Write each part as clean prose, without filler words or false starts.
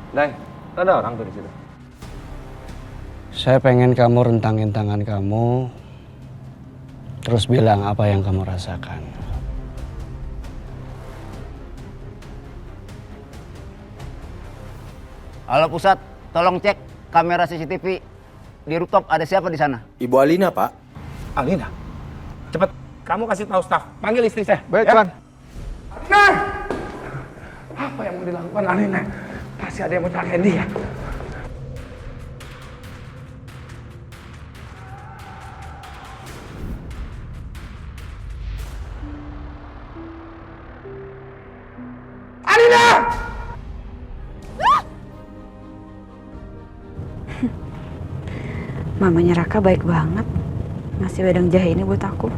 Dai, ada orang tuh di situ. Saya pengen kamu rentangin tangan kamu, terus bilang apa yang kamu rasakan. Halo pusat, tolong cek kamera CCTV di rooftop, ada siapa di sana? Ibu Alina, Pak. Alina, cepet kamu kasih tahu staf, panggil istri saya. Baik, ya? Tuan. Alina! Apa yang mau dilakukan Alina? Pasti ada yang mau celakain dia. Alina! Mamanya Raka baik banget. Ngasih wedang jahe ini buat aku.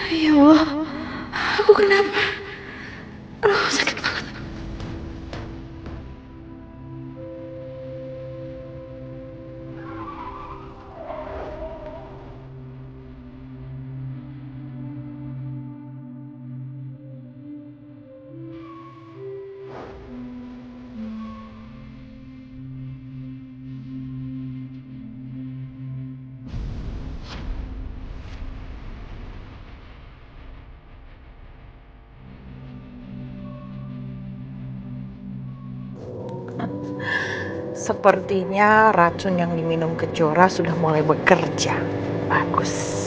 Ya Allah, aku kenapa? Aduh, sakit banget. Sepertinya racun yang diminum Kejora sudah mulai bekerja. Bagus.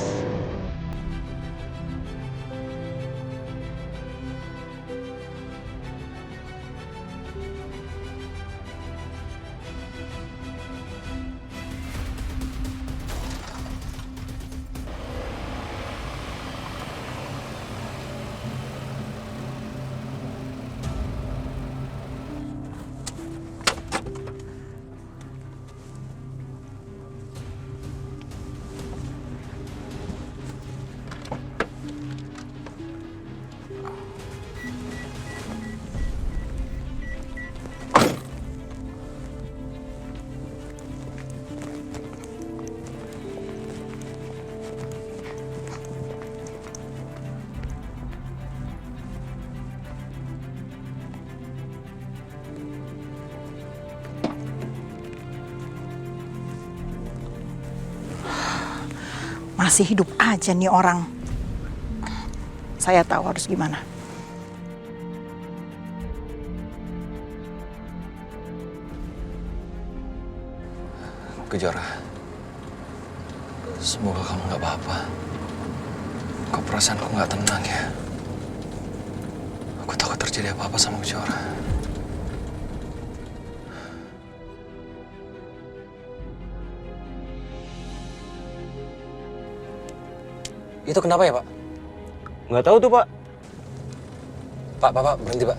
Masih hidup aja nih orang. Saya tahu harus gimana. Kejora, semoga kamu gak apa-apa. Kok perasaanku gak tenang ya? Aku takut terjadi apa-apa sama Kejora. Itu kenapa ya, Pak? Nggak tahu tuh, Pak. Pak, berhenti, Pak.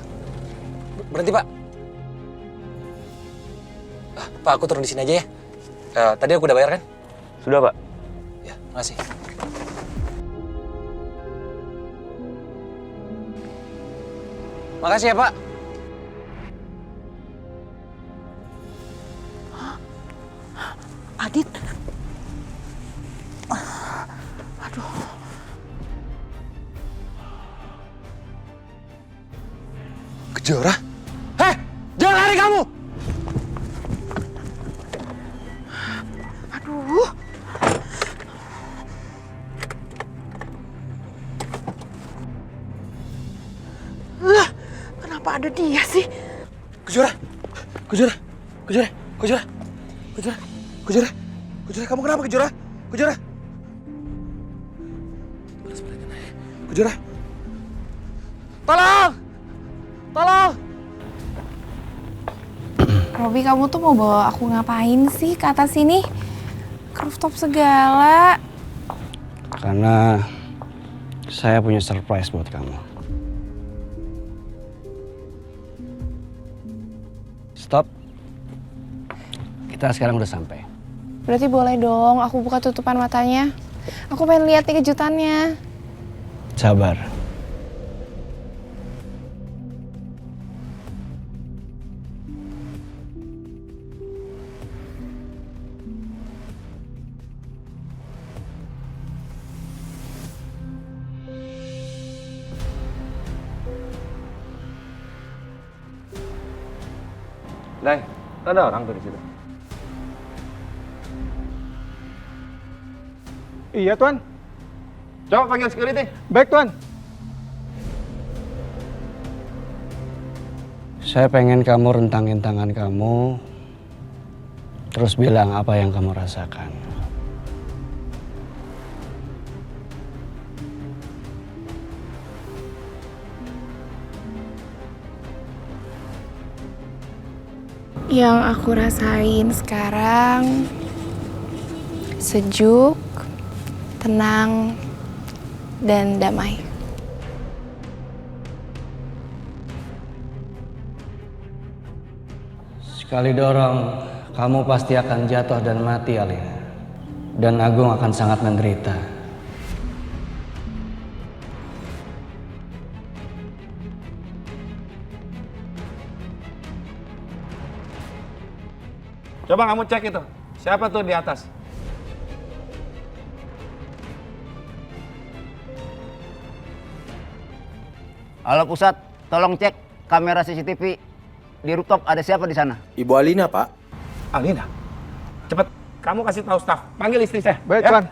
Berhenti, Pak. Pak, aku turun di sini aja ya. Tadi aku udah bayar kan? Sudah, Pak. Ya, makasih. Makasih ya, Pak. Adit. Aduh. Kejora? Hei, jangan lari kamu! Aduh. Kenapa ada dia sih? Kejora, kamu kenapa Kejora? Kejora, tolong! Robi, kamu tuh mau bawa aku ngapain sih ke atas sini? Ke rooftop segala. Karena saya punya surprise buat kamu. Kita sekarang udah sampai. Berarti boleh dong aku buka tutupan matanya. Aku pengen lihat nih kejutannya. Sabar. Dai, ada orang tuh di situ. Iya, Tuan. Coba panggil security. Baik, Tuan. Saya pengen kamu rentangin tangan kamu, terus bilang apa yang kamu rasakan. Yang aku rasain sekarang sejuk, tenang, dan damai. Sekali dorong, kamu pasti akan jatuh dan mati, Alina. Dan Agung akan sangat menderita. Coba kamu cek itu. Siapa tuh di atas? Halo pusat, tolong cek kamera CCTV di rooftop ada siapa di sana? Ibu Alina, Pak. Alina. Cepet, kamu kasih tahu staf. Panggil istri saya. Baik, ya? Tuan.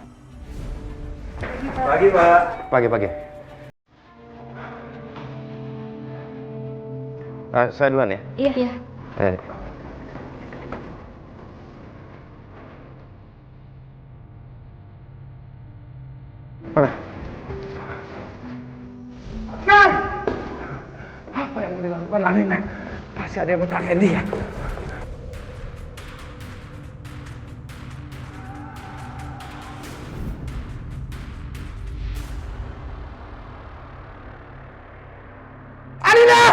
Pagi, Pak. Pagi. Saya duluan ya. Iya. Mana? Nah! Apa yang mau dilakukan Alina? Pasti ada yang mau celakain dia. Alina!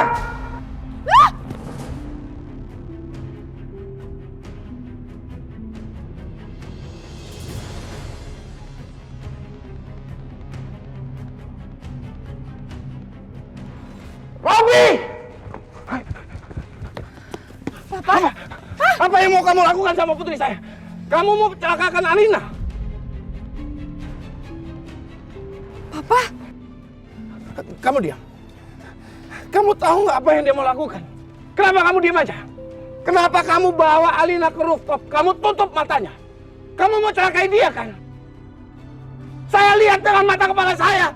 Robi! Apa yang mau kamu lakukan sama putri saya? Kamu mau celakakan Alina? Papa? Kamu diam. Kamu tahu nggak apa yang dia mau lakukan? Kenapa kamu diam aja? Kenapa kamu bawa Alina ke rooftop? Kamu tutup matanya. Kamu mau celakai dia kan? Saya lihat dengan mata kepala saya.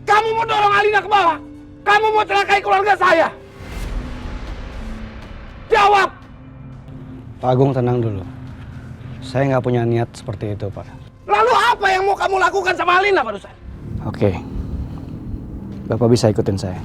Kamu mau dorong Alina ke bawah. Kamu mau celakai keluarga saya. Jawab! Pak Agung, tenang dulu. Saya nggak punya niat seperti itu, Pak. Lalu apa yang mau kamu lakukan sama Alina barusan? Oke. Bapak bisa ikutin saya.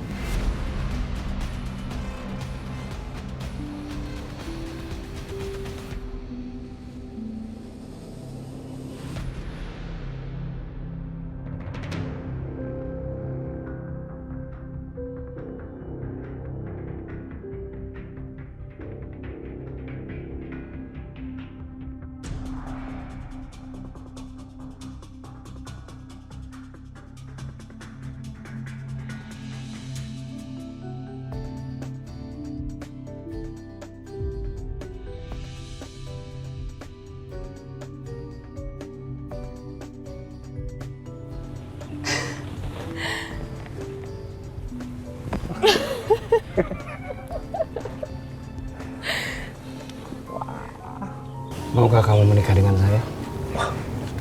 Maukah kamu menikah dengan saya?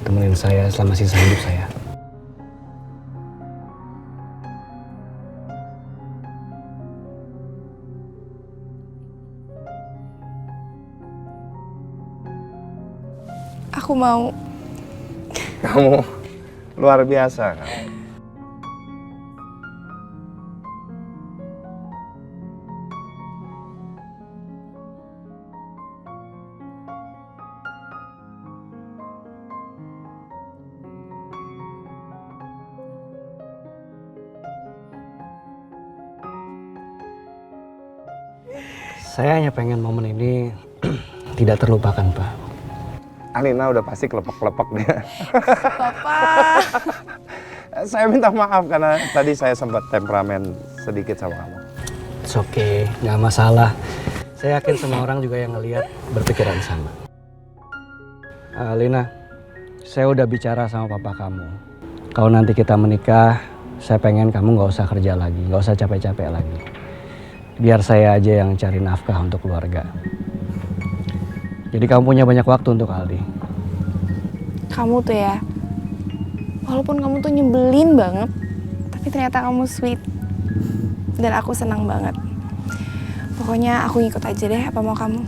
Temenin saya selama sisa hidup saya. Aku mau. Kamu luar biasa kan? Saya hanya pengen momen ini tidak terlupakan, Pak. Alina udah pasti kelepek-kelepek dia. Papa. Saya minta maaf karena tadi saya sempat temperamen sedikit sama kamu. It's okay, nggak masalah. Saya yakin semua orang juga yang ngelihat berpikiran sama. Lina, saya udah bicara sama papa kamu. Kalau nanti kita menikah, saya pengen kamu nggak usah kerja lagi, nggak usah capek-capek lagi. Biar saya aja yang cari nafkah untuk keluarga. Jadi kamu punya banyak waktu untuk Aldi. Kamu tuh ya, walaupun kamu tuh nyebelin banget, tapi ternyata kamu sweet. Dan aku senang banget. Pokoknya aku ngikut aja deh apa mau kamu.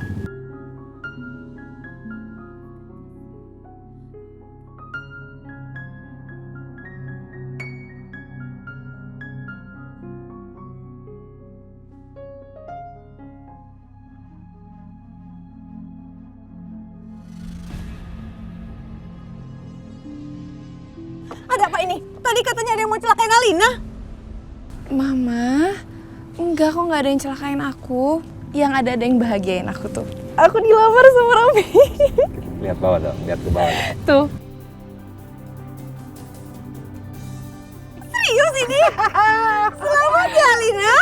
Ada apa ini? Tadi katanya ada yang mau celakain Alina. Mama, enggak kok nggak ada yang celakain aku. Yang ada yang bahagiain aku tuh. Aku dilamar sama Robi. Lihat bawah dong, lihat ke bawah dong. Tuh. Serius ini? Selamat ya Alina.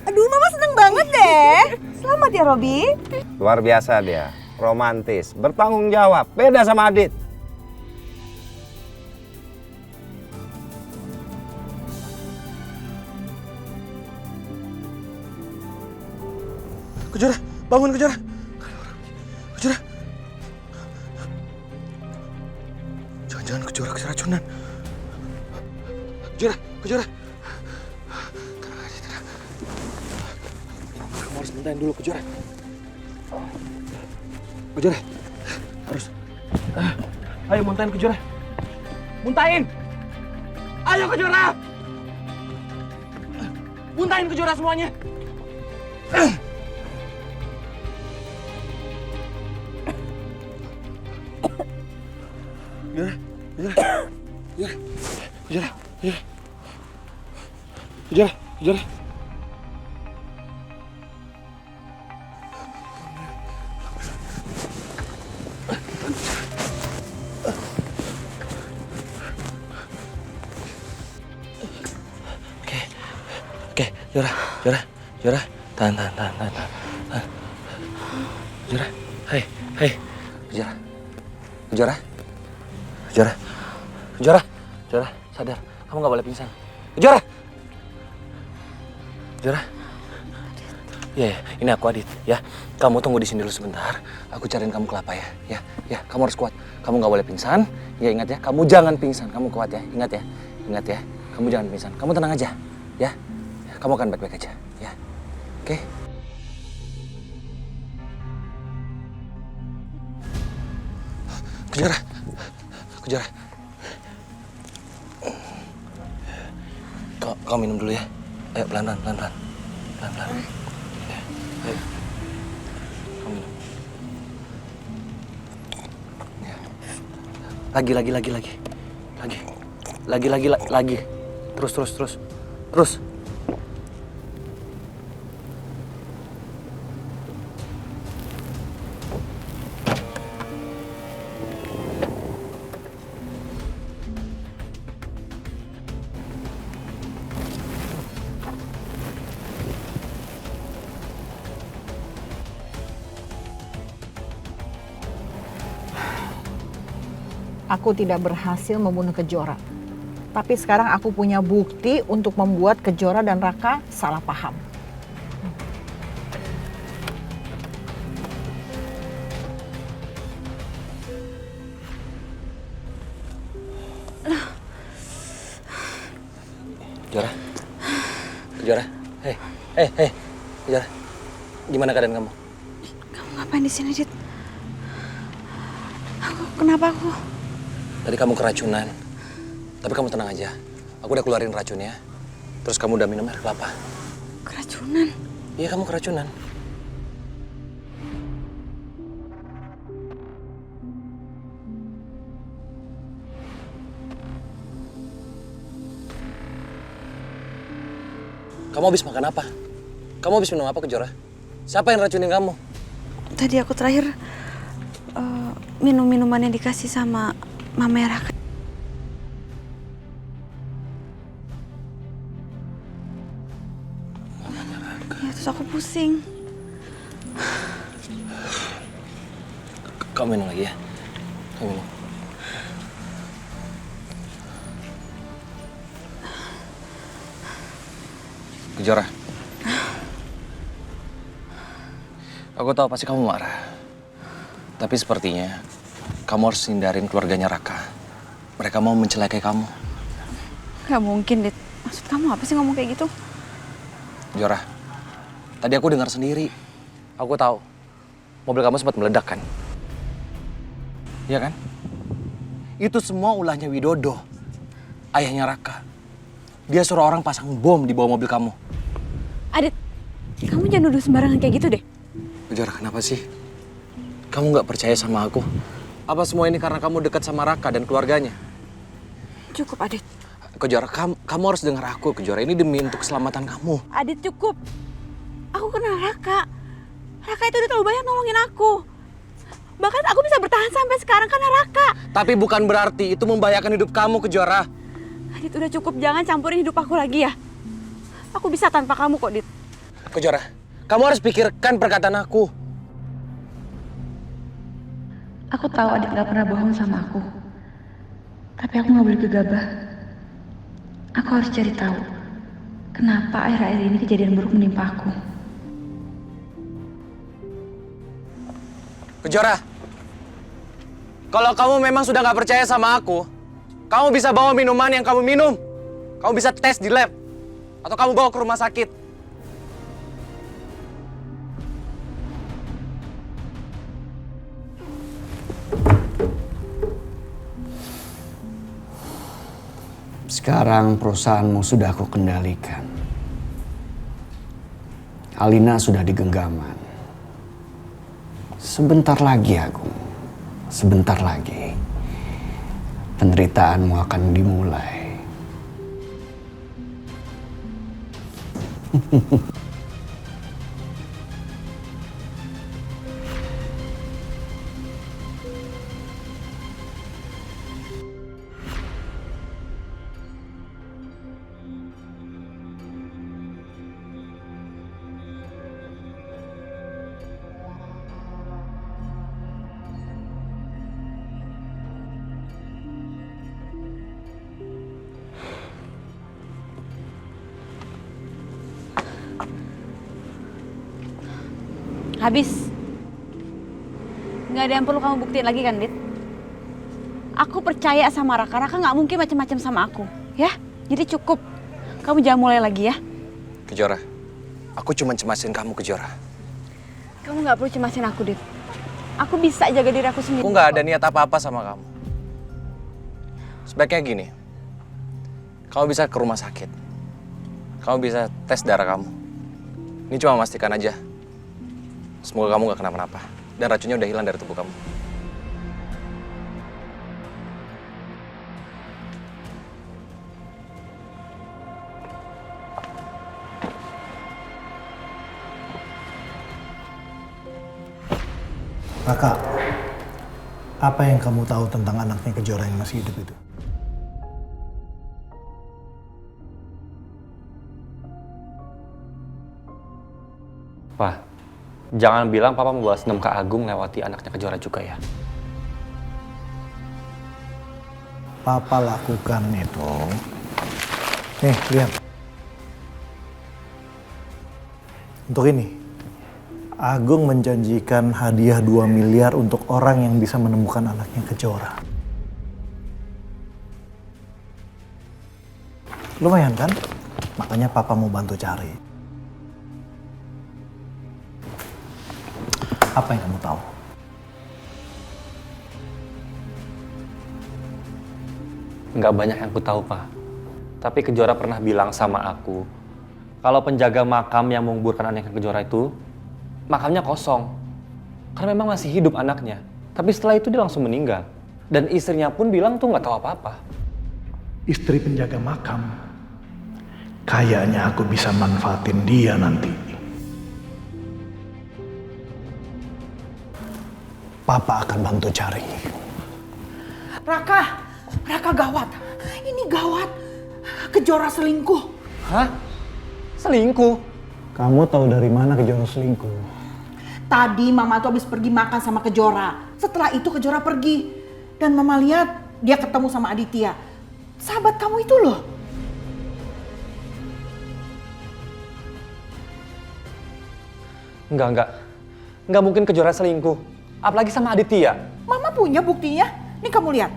Aduh, Mama seneng banget deh. Selamat ya Robi. Luar biasa dia, romantis, bertanggung jawab, beda sama Adit. Kejora, bangun Kejora. Kejora. Jangan-jangan Kejora keracunan. Kejora, Kejora. Tenang aja, tenang. Kamu harus muntahin dulu Kejora. Kejora, harus. Ayo muntahin Kejora. Muntahin. Ayo Kejora. Muntahin Kejora semuanya. Kejora, Kejora, Kejora, Kejora, Kejora, Kejora, Kejora. Oke, Kejora, Kejora, Kejora, tahan. Kejora, hei, Kejora, Kejora. Kejora, Kejora, Kejora, sadar, kamu nggak boleh pingsan. Kejora, Kejora. Ya, ini aku Adit, ya. Kamu tunggu di sini dulu sebentar. Aku cariin kamu kelapa ya. Ya, kamu harus kuat. Kamu nggak boleh pingsan. Ya ingat ya, kamu jangan pingsan. Kamu kuat ya, ingat ya. Kamu jangan pingsan. Kamu tenang aja, ya. Kamu akan baik-baik aja, ya. Oke. Kejora. Kejora. Kau minum dulu ya. Ayo pelan-pelan. Pelan-pelan. Ya, ayo. Kau minum. Ya. Lagi. Terus. Aku tidak berhasil membunuh Kejora. Tapi sekarang aku punya bukti untuk membuat Kejora dan Raka salah paham. Kejora. Hei. Kejora. Gimana keadaan kamu? Kamu ngapain di sini, Dit? Kenapa aku? Tadi kamu keracunan. Tapi kamu tenang aja. Aku udah keluarin racunnya. Terus kamu udah minum air kelapa. Keracunan? Iya, kamu keracunan. Kamu habis makan apa? Kamu habis minum apa, Kejora? Siapa yang racunin kamu? Tadi aku terakhir minum minuman yang dikasih sama Mama Raka. Ya, terus aku pusing. Kamu minum lagi ya. Kamu minum. Kejora. Aku tahu pasti kamu marah. Tapi sepertinya kamu harus hindarin keluarganya Raka. Mereka mau mencelakai kamu. Gak mungkin, Dit. Maksud kamu apa sih ngomong kayak gitu? Kejora, tadi aku dengar sendiri. Aku tahu mobil kamu sempat meledak kan? Iya kan? Itu semua ulahnya Widodo, ayahnya Raka. Dia suruh orang pasang bom di bawah mobil kamu. Adit, kamu jangan nuduh sembarangan kayak gitu deh. Kejora, kenapa sih? Kamu nggak percaya sama aku? Apa semua ini karena kamu dekat sama Raka dan keluarganya? Cukup, Adit. Kejora, kamu harus dengar aku, Kejora. Ini demi untuk keselamatan kamu. Adit, cukup. Aku kenal Raka. Raka itu udah terlalu banyak nolongin aku. Bahkan aku bisa bertahan sampai sekarang karena Raka. Tapi bukan berarti itu membahayakan hidup kamu, Kejora. Adit, udah cukup. Jangan campurin hidup aku lagi ya. Aku bisa tanpa kamu kok, Dit. Kejora, kamu harus pikirkan perkataan aku. Aku tahu Adit gak pernah bohong sama aku. Tapi aku gak boleh gegabah. Aku harus cari tahu kenapa akhir-akhir ini kejadian buruk menimpa aku. Kejora, kalau kamu memang sudah gak percaya sama aku, kamu bisa bawa minuman yang kamu minum. Kamu bisa tes di lab. Atau kamu bawa ke rumah sakit. Sekarang perusahaanmu sudah aku kendalikan. Alina sudah di genggaman. Sebentar lagi, Agung. Sebentar lagi. Penderitaanmu akan dimulai. Habis. Nggak ada yang perlu kamu buktiin lagi kan, Dit? Aku percaya sama Raka. Raka nggak mungkin macam-macam sama aku, ya? Jadi cukup. Kamu jangan mulai lagi ya. Kejora, aku cuma cemasin kamu, Kejora. Kamu nggak perlu cemasin aku, Dit. Aku bisa jaga diri aku sendiri. Aku nggak ada niat apa-apa sama kamu. Sebaiknya gini, kamu bisa ke rumah sakit. Kamu bisa tes darah kamu. Ini cuma memastikan aja. Semoga kamu gak kenapa-napa. Dan racunnya udah hilang dari tubuh kamu. Raka, apa yang kamu tahu tentang anaknya Kejora yang masih hidup itu? Pak, jangan bilang Papa mau balas dendam ke Agung lewati anaknya Kejora juga ya. Papa lakukan itu. Nih, lihat. Untuk ini, Agung menjanjikan hadiah 2 miliar untuk orang yang bisa menemukan anaknya Kejora. Lumayan kan? Makanya Papa mau bantu cari. Apa yang kamu tahu? Nggak banyak yang aku tahu, Pak. Tapi Kejora pernah bilang sama aku, kalau penjaga makam yang menguburkan anaknya Kejora itu, makamnya kosong. Karena memang masih hidup anaknya. Tapi setelah itu dia langsung meninggal. Dan istrinya pun bilang tuh nggak tahu apa-apa. Istri penjaga makam. Kayaknya aku bisa manfaatin dia nanti. Papa akan bantu cari. Raka gawat. Ini gawat. Kejora selingkuh. Hah? Selingkuh? Kamu tahu dari mana Kejora selingkuh? Tadi Mama tuh habis pergi makan sama Kejora. Setelah itu Kejora pergi. Dan Mama lihat dia ketemu sama Aditya. Sahabat kamu itu loh. Enggak. Enggak mungkin Kejora selingkuh. Apalagi sama Aditya. Mama punya buktinya. Nih kamu lihat.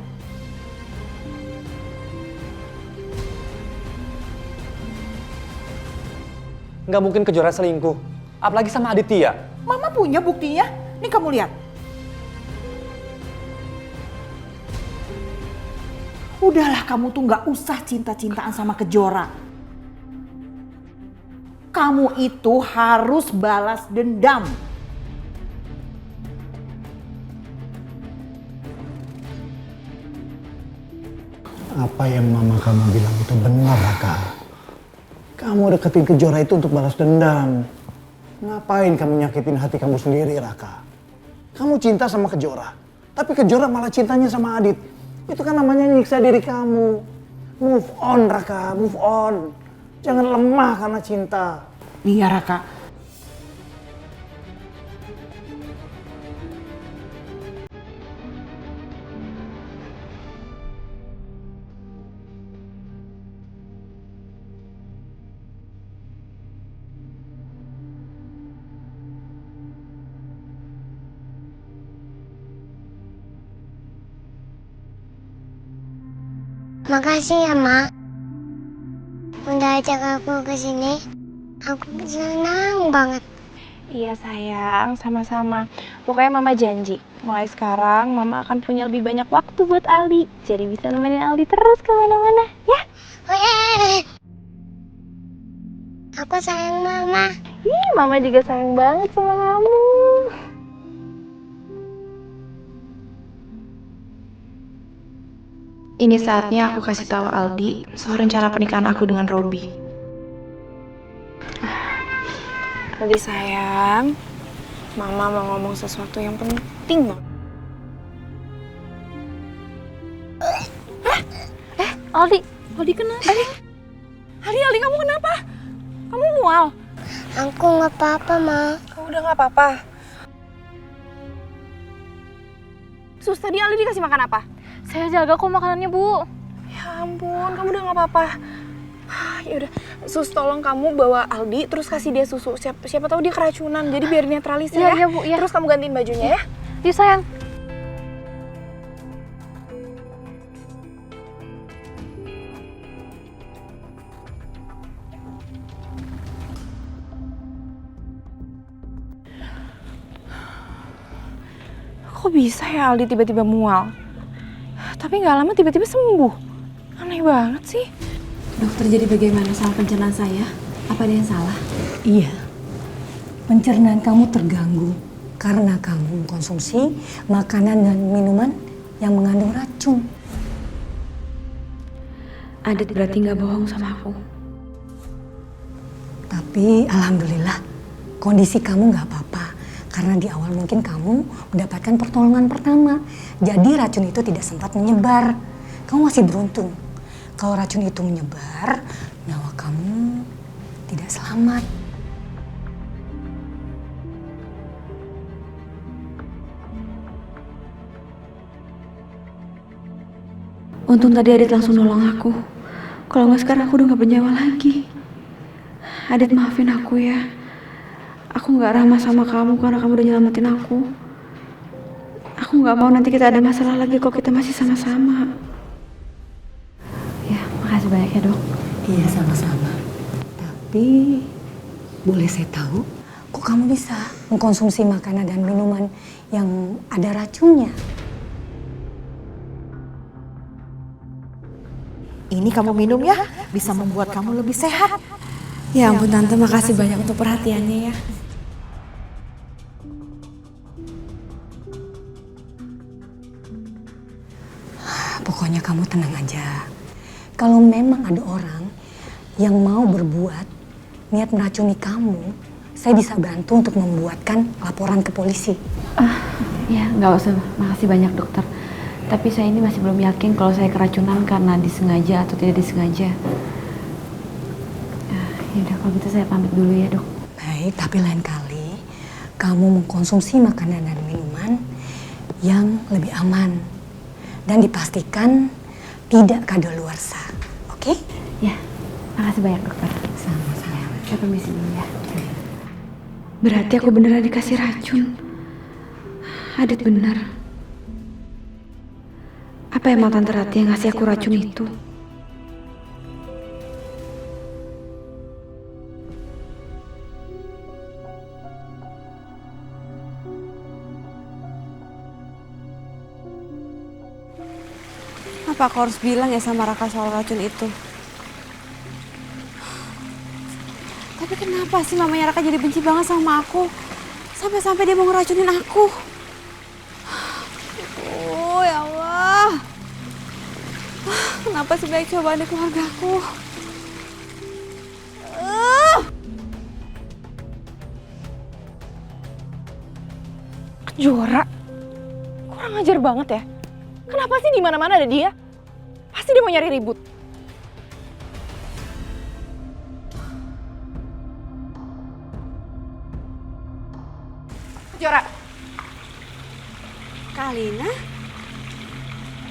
Enggak mungkin Kejora selingkuh. Apalagi sama Aditya. Mama punya buktinya. Nih kamu lihat. Udahlah kamu tuh gak usah cinta-cintaan sama Kejora. Kamu itu harus balas dendam. Apa yang mama kamu bilang itu benar, Raka. Kamu deketin Kejora itu untuk balas dendam. Ngapain kamu nyakitin hati kamu sendiri, Raka? Kamu cinta sama Kejora, tapi Kejora malah cintanya sama Adit. Itu kan namanya nyiksa diri kamu. Move on, Raka, move on. Jangan lemah karena cinta. Iya, Raka. Makasih ya, Mak. Udah ajak aku ke sini. Aku senang banget. Iya sayang, sama-sama. Pokoknya Mama janji, mulai sekarang Mama akan punya lebih banyak waktu buat Aldi. Jadi bisa nemenin Aldi terus kemana-mana, ya? Wih, aku sayang Mama. Ih, Mama juga sayang banget sama kamu. Ini saatnya aku kasih tahu Aldi soal rencana pernikahan aku dengan Robi. Aldi sayang, Mama mau ngomong sesuatu yang penting banget. Aldi kenapa? Aldi kamu kenapa? Kamu mual? Aku nggak apa-apa, Ma. Kamu udah nggak apa-apa? Sus, tadi Aldi dikasih makan apa? Saya jaga kok makanannya, Bu. Ya ampun, kamu udah gak apa-apa. Yaudah, Sus tolong kamu bawa Aldi terus kasih dia susu. Siapa tahu dia keracunan, jadi biar netralisir ya. Iya, Bu, ya. Terus kamu gantiin bajunya ya. Yuk, sayang. Kok bisa ya Aldi tiba-tiba mual? Tapi gak lama tiba-tiba sembuh. Aneh banget sih. Dokter, jadi bagaimana sama pencernaan saya? Apa ada yang salah? Iya. Pencernaan kamu terganggu karena kamu mengkonsumsi makanan dan minuman yang mengandung racun. Adit berarti nggak bohong sama aku. Tapi alhamdulillah kondisi kamu nggak apa-apa. Karena di awal mungkin kamu mendapatkan pertolongan pertama. Jadi racun itu tidak sempat menyebar. Kamu masih beruntung. Kalau racun itu menyebar, nyawa kamu tidak selamat. Untung tadi Adit langsung nolong aku. Kalau nggak sekarang aku udah nggak bernyawa lagi. Adit, maafin aku ya. Aku nggak ramah sama kamu karena kamu udah nyelamatin aku. Aku nggak mau nanti kita ada masalah lagi kok kita masih sama-sama. Ya, makasih banyak ya, Dok. Iya, sama-sama. Tapi boleh saya tahu, kok kamu bisa mengkonsumsi makanan dan minuman yang ada racunnya? Ini kamu minum ya, bisa membuat kamu lebih sehat. Ya ampun Tante, makasih banyak untuk perhatiannya ya. Pokoknya kamu tenang aja. Kalau memang ada orang yang mau berbuat niat meracuni kamu, saya bisa bantu untuk membuatkan laporan ke polisi. Ya, nggak usah. Makasih banyak dokter. Tapi saya ini masih belum yakin kalau saya keracunan karena disengaja atau tidak disengaja. Ya udah, kalau gitu saya pamit dulu ya, Dok. Baik, tapi lain kali kamu mengkonsumsi makanan dan minuman yang lebih aman dan dipastikan tidak kadaluarsa. Oke? Ya, makasih banyak dokter. Sama-sama. Saya permisi dulu ya. Berarti aku beneran dikasih racun. Adit benar. Apa emang Tante Rati yang ngasih aku racun itu? Apa aku harus bilang ya sama Raka soal racun itu? Tapi kenapa sih mamanya Raka jadi benci banget sama aku? Sampai-sampai dia mau ngeracunin aku. Oh ya Allah. Kenapa sih banyak cobaan di keluarga aku? Jora, kurang ajar banget ya. Kenapa sih di mana-mana ada dia? Pasti dia mau nyari ribut. Jora. Kalina?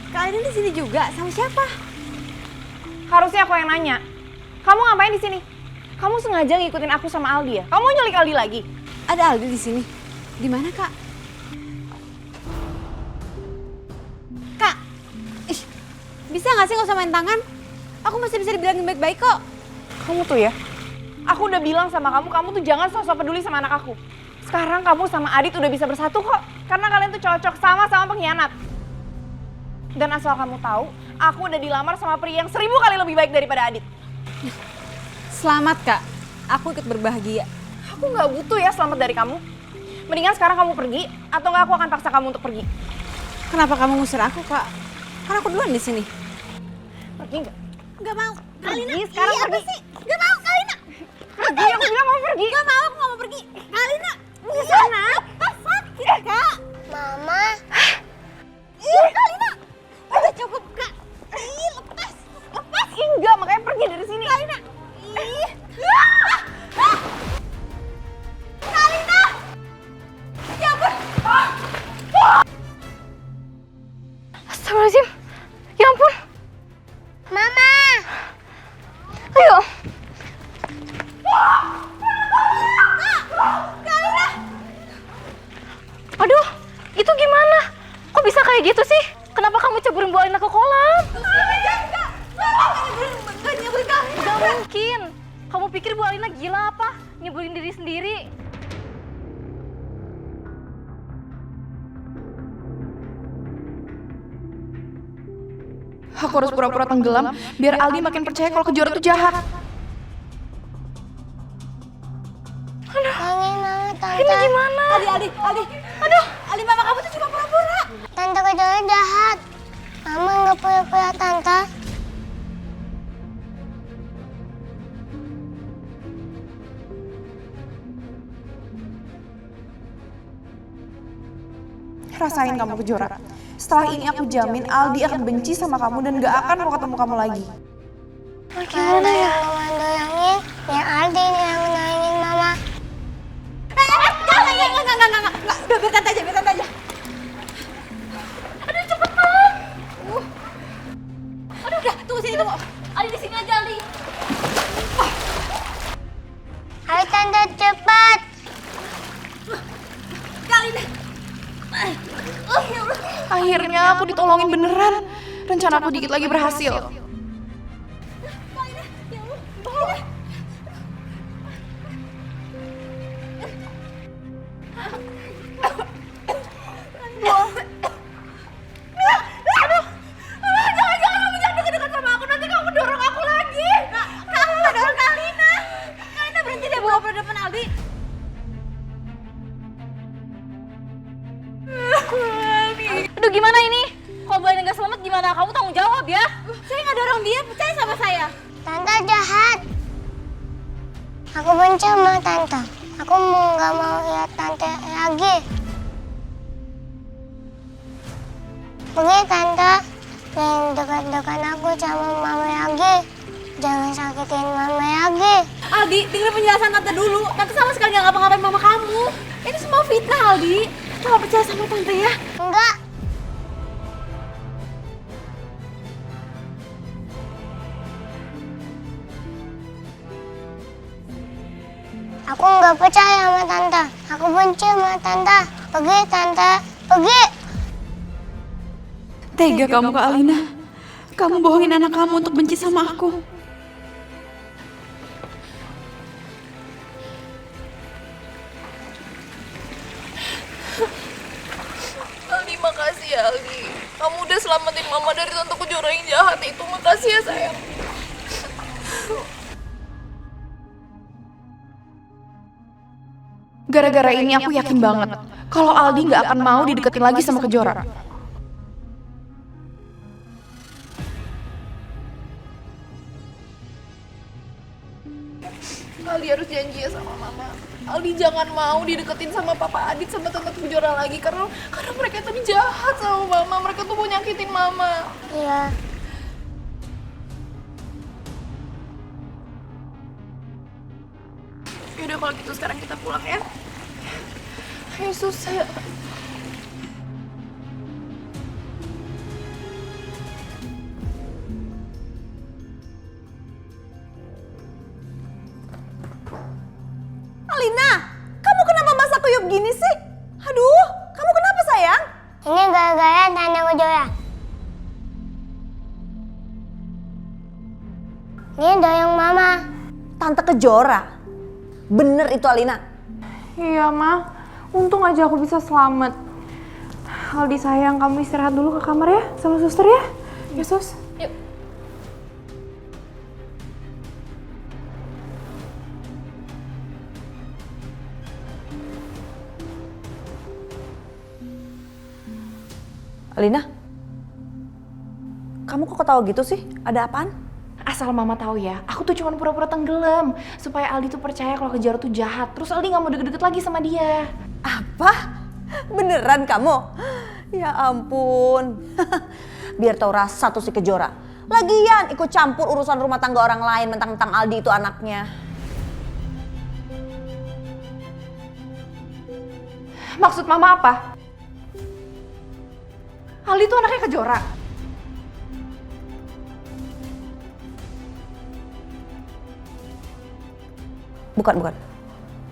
Kalina di sini juga sama siapa? Harusnya aku yang nanya. Kamu ngapain di sini? Kamu sengaja ngikutin aku sama Aldi ya? Kamu nyulik Aldi lagi? Ada Aldi di sini. Di mana, Kak? Kak, ih, bisa nggak sih nggak usah main tangan? Aku masih bisa dibilangin baik-baik kok. Kamu tuh ya, aku udah bilang sama kamu tuh jangan sosok peduli sama anak aku. Sekarang kamu sama Adit udah bisa bersatu kok. Karena kalian tuh cocok sama-sama pengkhianat. Dan asal kamu tahu, aku udah dilamar sama pria yang 1000 kali lebih baik daripada Adit. Selamat, Kak. Aku ikut berbahagia. Aku nggak butuh ya selamat dari kamu. Mendingan sekarang kamu pergi, atau nggak aku akan paksa kamu untuk pergi. Kenapa kamu ngusir aku, Kak? Kan aku duluan di sini. Pergi nggak? Nggak mau. Kalina, Pergi sekarang, iya, pergi. apa sih? Nggak mau, Kalina. Pergi, aku bilang kamu pergi. Nggak mau, aku nggak mau pergi. Kalina, di sana. Lepas, sakit, Kak. Mama. Iya, Kalina. Udah cukup, Kak. Ih, lepas. Lepas. Enggak, makanya pergi dari sini. Kalina. Ih. Kalina. Ya ampun. Astagfirullahaladzim. Ya ampun. Mama. Ayo. Kalina. Aduh, itu gimana? Kok bisa kayak gitu sih? Kenapa kamu ceburin Bu Alina ke kolam? Nggak nyeburin Kalina. Gak mungkin. Kamu pikir Bu Alina gila apa? Nyeburin diri sendiri. Aku harus pura-pura tenggelam biar Aldi makin percaya kalau Kejora itu jahat. Kangen banget, Tante. Ini gimana? Aldi. Aduh, Aldi, mama kamu tuh cuma pura-pura. Tante Kejora jahat. Mama nggak pura-pura, Tante. Rasain kamu Kejora. Setelah ini aku jamin Aldi akan benci sama kamu dan gak akan mau ketemu kamu lagi. Gimana ya? Mama doyangin, biar Aldi yang nangin Mama. Enggak. Udah, biar tante aja. Aduh, cepetan. Aduh, udah, tunggu sini, tunggu. Aldi di sini aja, Aldi. Ayo Tante, cepat. Kalina. Oh, ya Allah. Akhirnya aku ditolongin beneran. Rencana aku dikit lagi berhasil. Kalina, ya Allah. Jangan kamu jangan deket-deket sama aku, nanti kamu dorong aku lagi. Kamu nggak dorong Kalina. Kalina berhenti deh bawa pada depan Aldi. Aduh, gimana ini? Kalau Bu Alina nggak selamat gimana? Kamu tanggung jawab ya. Saya nggak dorong dia, percaya sama saya. Tante jahat. Aku benci sama Tante. Aku nggak mau lihat Tante lagi. Pergi Tante, jangan dekat-dekat aku sama Mama lagi. Jangan sakitin Mama lagi. Aldi, dengar penjelasan Tante dulu. Tante sama sekali nggak ngapa-ngapain mama kamu. Ini semua fitnah, Aldi. Kamu percaya sama Tante ya? Enggak. Aku nggak percaya sama Tante. Aku benci sama Tante. Pergi Tante, pergi. Tega kamu ke Alina. Kamu bohongin anak kamu untuk benci sama aku. Aldi, makasih ya Aldi. Kamu udah selamatin mama dari tante Kejora yang jahat itu. Makasih ya sayang. Gara-gara ini aku yakin banget kalau Aldi nggak akan mau dideketin lagi sama Kejora. Aldi harus janji ya sama mama. Aldi jangan mau dideketin sama Papa Adit sama Tante Kejora lagi karena mereka tuh jahat sama mama. Mereka tuh mau nyakitin mama. Iya. Yaudah kalau gitu sekarang kita pulang ya. Ayo Sus, ayo. Alina, kamu kenapa masak kuyup gini sih? Aduh, kamu kenapa sayang? Ini gara-gara Tante Kejora. Ini doyong Mama. Tante Kejora? Bener itu Alina? Iya Ma, untung aja aku bisa selamat. Aldi sayang, kamu istirahat dulu ke kamar ya sama suster ya. Ya Sus, yuk. Alina? Kamu kok ketawa gitu sih? Ada apaan? Asal Mama tahu ya, aku tuh cuma pura-pura tenggelam supaya Aldi tuh percaya kalau Kejora tuh jahat. Terus Aldi nggak mau deket-deket lagi sama dia. Apa? Beneran kamu? Ya ampun. Biar tahu rasa tuh si Kejora. Lagian ikut campur urusan rumah tangga orang lain, mentang-mentang Aldi itu anaknya. Maksud Mama apa? Aldi tuh anaknya Kejora.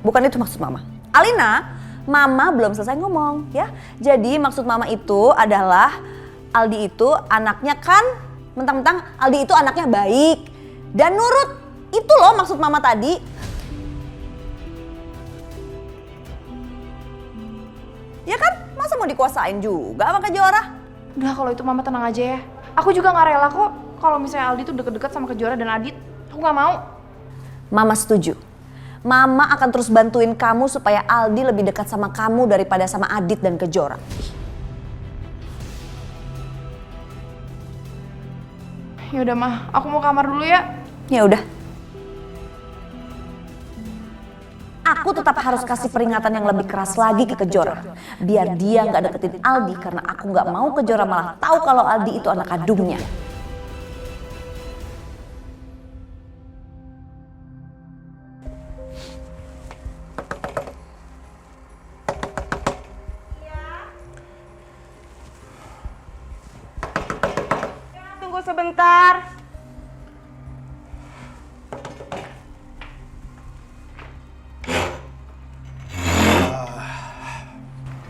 Bukan itu maksud Mama. Alina, Mama belum selesai ngomong ya. Jadi maksud Mama itu adalah Aldi itu anaknya kan, mentang-mentang Aldi itu anaknya baik dan nurut. Itu loh maksud Mama tadi. Ya kan? Masa mau dikuasain juga sama Kejora? Udah kalau itu Mama tenang aja ya. Aku juga nggak rela kok kalau misalnya Aldi tuh deket-deket sama Kejora dan Adit. Aku nggak mau. Mama setuju. Mama akan terus bantuin kamu supaya Aldi lebih dekat sama kamu daripada sama Adit dan Kejora. Ya udah Ma, aku mau kamar dulu ya. Ya udah. Aku tetap harus kasih peringatan yang lebih keras lagi ke Kejora. Biar dia nggak deketin Aldi karena aku nggak mau Kejora malah tahu kalau Aldi itu anak kandungnya. Sebentar.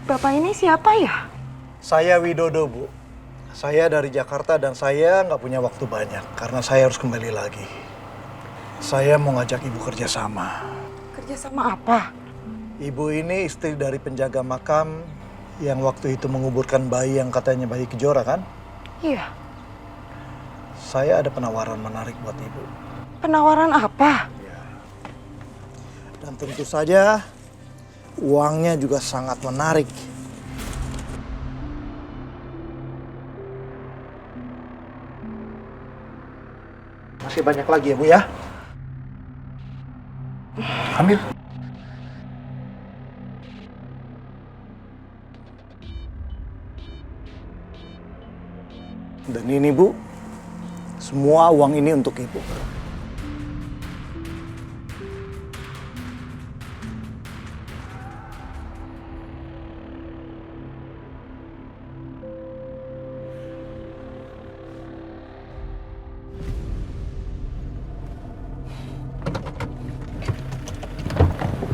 Bapak ini siapa ya? Saya Widodo, Bu. Saya dari Jakarta dan saya nggak punya waktu banyak karena saya harus kembali lagi. Saya mau ngajak Ibu kerjasama. Kerjasama apa? Ibu ini istri dari penjaga makam yang waktu itu menguburkan bayi yang katanya bayi Kejora kan? Iya. Saya ada penawaran menarik buat Ibu. Penawaran apa? Dan tentu saja uangnya juga sangat menarik. Masih banyak lagi ya Bu ya. Ambil. Dan ini Bu, semua uang ini untuk Ibu.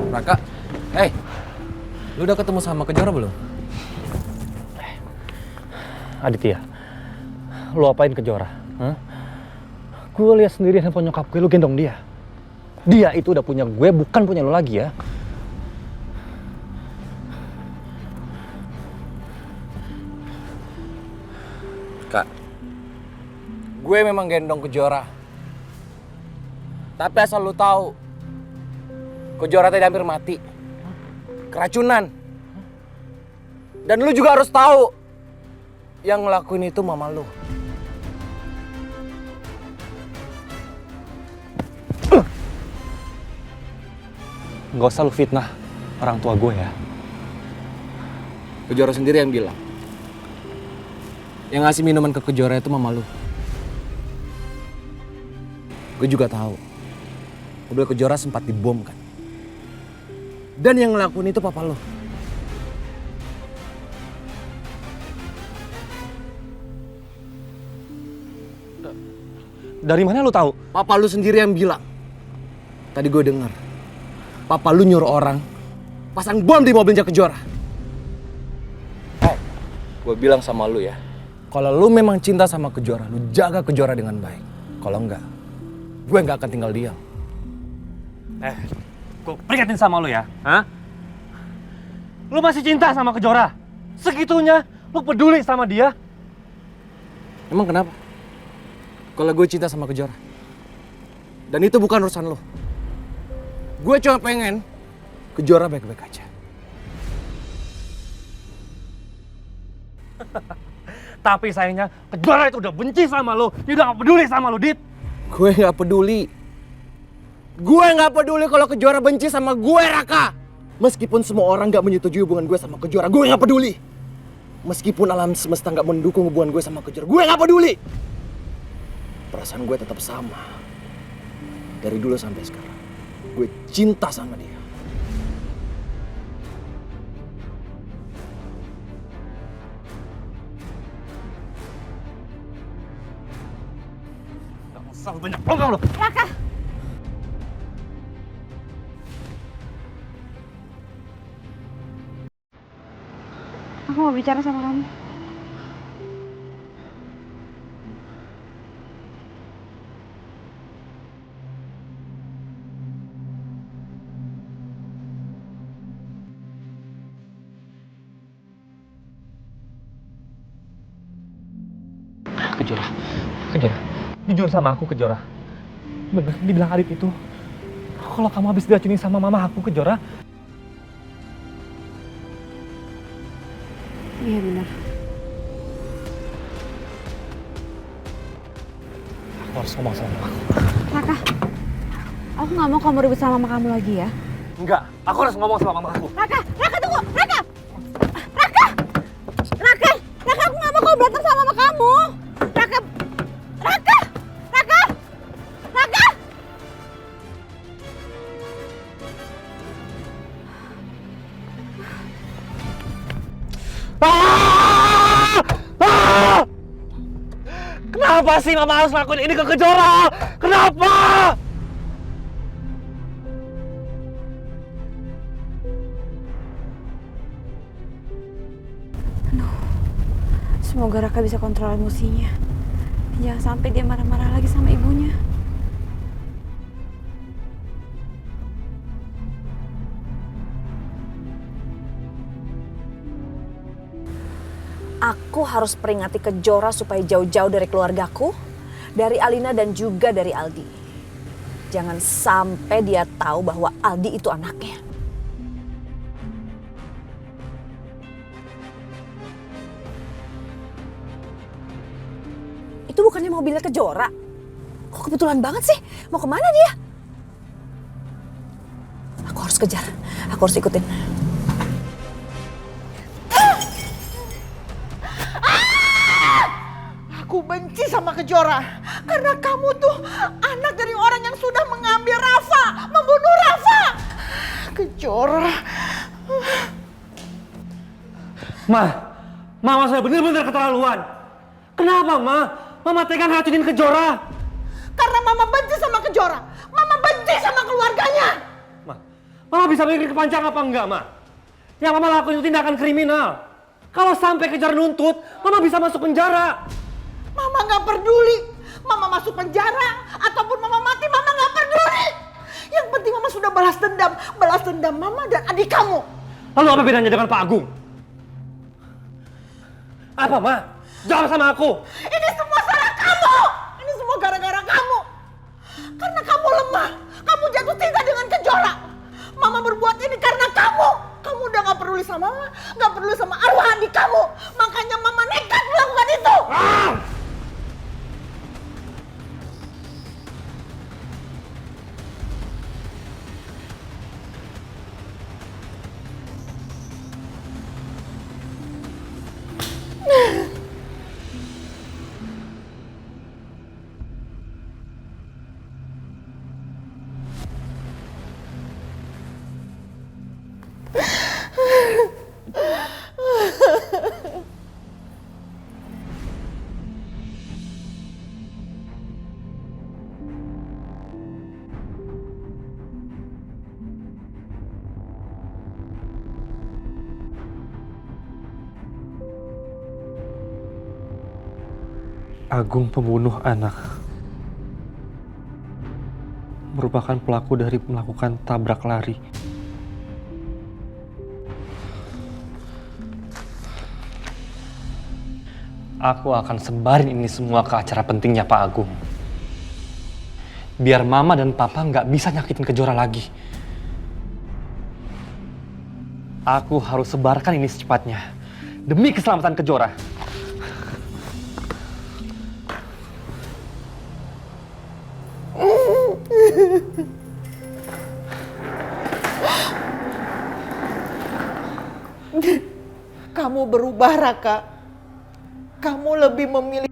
Raka, hey, lu udah ketemu sama Kejora belum? Aditya, lu apain Kejora? Hah? Gue lihat sendiri handphone nyokap gue, lu gendong dia. Dia itu udah punya gue, bukan punya lu lagi ya. Kak, gue memang gendong Kejora. Tapi asal lu tahu, Kejora tadi hampir mati. Keracunan. Dan lu juga harus tahu, yang ngelakuin itu mama lu. Nggak usah lu fitnah orang tua gue ya. Kejora sendiri yang bilang. Yang ngasih minuman ke Kejora itu mama lu. Gue juga tahu. Mobil Kejora sempat dibom kan. Dan yang ngelakuin itu papa lu. Dari mana lu tahu? Papa lu sendiri yang bilang. Tadi gue dengar. Papa lu nyuruh orang pasang bom di mobilnya Kejora. Gue bilang sama lu ya. Kalau lu memang cinta sama Kejora, lu jaga Kejora dengan baik. Kalau enggak, gue nggak akan tinggal diam. Gue peringatin sama lu ya. Hah? Lu masih cinta sama Kejora? Segitunya lu peduli sama dia? Emang kenapa? Kalau gue cinta sama Kejora. Dan itu bukan urusan lo. Gue cuma pengen Kejora baik-baik aja. Tapi sayangnya Kejora itu udah benci sama lu. Dia udah gak peduli sama lu, Dit. Gue gak peduli. Gue gak peduli kalau Kejora benci sama gue, Raka. Meskipun semua orang gak menyetujui hubungan gue sama Kejora, gue gak peduli. Meskipun alam semesta gak mendukung hubungan gue sama Kejora, gue gak peduli. Perasaan gue tetap sama. Dari dulu sampai sekarang. Gue cinta sama dia. Gak usah lu banyak ngomong lu. Raka! Aku mau bicara sama kamu. Kejora, jujur sama aku Kejora. Bener, dibilang Adit itu. Kalau kamu habis diracuni sama mama aku Kejora. Iya benar. Aku harus ngomong sama mama aku. Raka, aku nggak mau kamu ribut sama mama kamu lagi ya. Enggak, aku harus ngomong sama mama aku. Raka tunggu, Raka, aku nggak mau kamu berantem sama mama kamu. Raka. Kenapa sih mama harus lakuin ini ke Kejora? Kenapa? Semoga Raka bisa kontrol emosinya. Jangan sampai dia marah-marah lagi sama ibunya. Aku harus peringati Kejora supaya jauh-jauh dari keluargaku, dari Alina dan juga dari Aldi. Jangan sampai dia tahu bahwa Aldi itu anaknya. Itu bukannya mobilnya Kejora? Kok kebetulan banget sih? Mau kemana dia? Aku harus kejar, aku harus ikutin. Aku benci sama Kejora karena kamu tuh anak dari orang yang sudah mengambil Rafa, membunuh Rafa. Kejora. Mama saya benar-benar keterlaluan. Kenapa, Ma? Mama tega racunin Kejora. Karena Mama benci sama Kejora. Mama benci sama keluarganya. Mama bisa mikir kepanjang apa enggak, Ma? Yang Mama lakuin itu tindakan kriminal. Kalau sampai Kejora nuntut, Mama bisa masuk penjara. Mama nggak peduli. Mama masuk penjara ataupun Mama mati, Mama nggak peduli. Yang penting Mama sudah balas dendam Mama dan adik kamu. Lalu apa bedanya dengan Pak Agung? Apa, Ma? Jawab sama aku. Ini semua salah kamu. Ini semua gara-gara kamu. Karena kamu lemah. Kamu jatuh cinta dengan Kejora. Mama berbuat ini karena kamu. Kamu udah gak peduli sama Mama, gak peduli sama arwah adik kamu. Makanya Mama nekat melakukan itu. Agung pembunuh anak merupakan pelaku dari melakukan tabrak lari. Aku akan sebarin ini semua ke acara pentingnya Pak Agung. Biar Mama dan Papa nggak bisa nyakitin Kejora lagi. Aku harus sebarkan ini secepatnya demi keselamatan Kejora. Kamu berubah, Raka. Kamu lebih memilih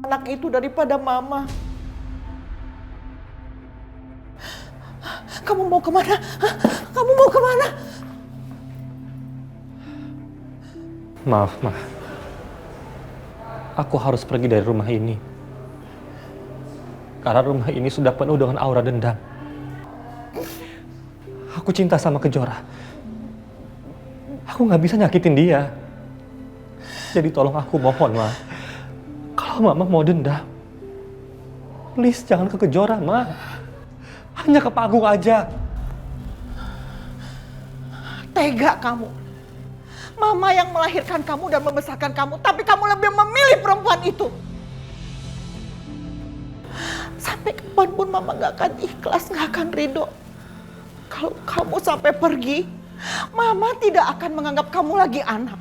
anak itu daripada Mama. Kamu mau kemana? Kamu mau kemana? Maaf, Ma. Aku harus pergi dari rumah ini. Karena rumah ini sudah penuh dengan aura dendam. Aku cinta sama Kejora. Aku nggak bisa nyakitin dia. Jadi tolong aku mohon, Ma. Kalau Mama mau dendam, please jangan ke Kejora, Ma. Hanya ke Pak Agung aja. Tega kamu. Mama yang melahirkan kamu dan membesarkan kamu, tapi kamu lebih memilih perempuan itu. Sampai kapanpun Mama gak akan ikhlas, gak akan ridho. Kalau kamu sampai pergi, Mama tidak akan menganggap kamu lagi anak.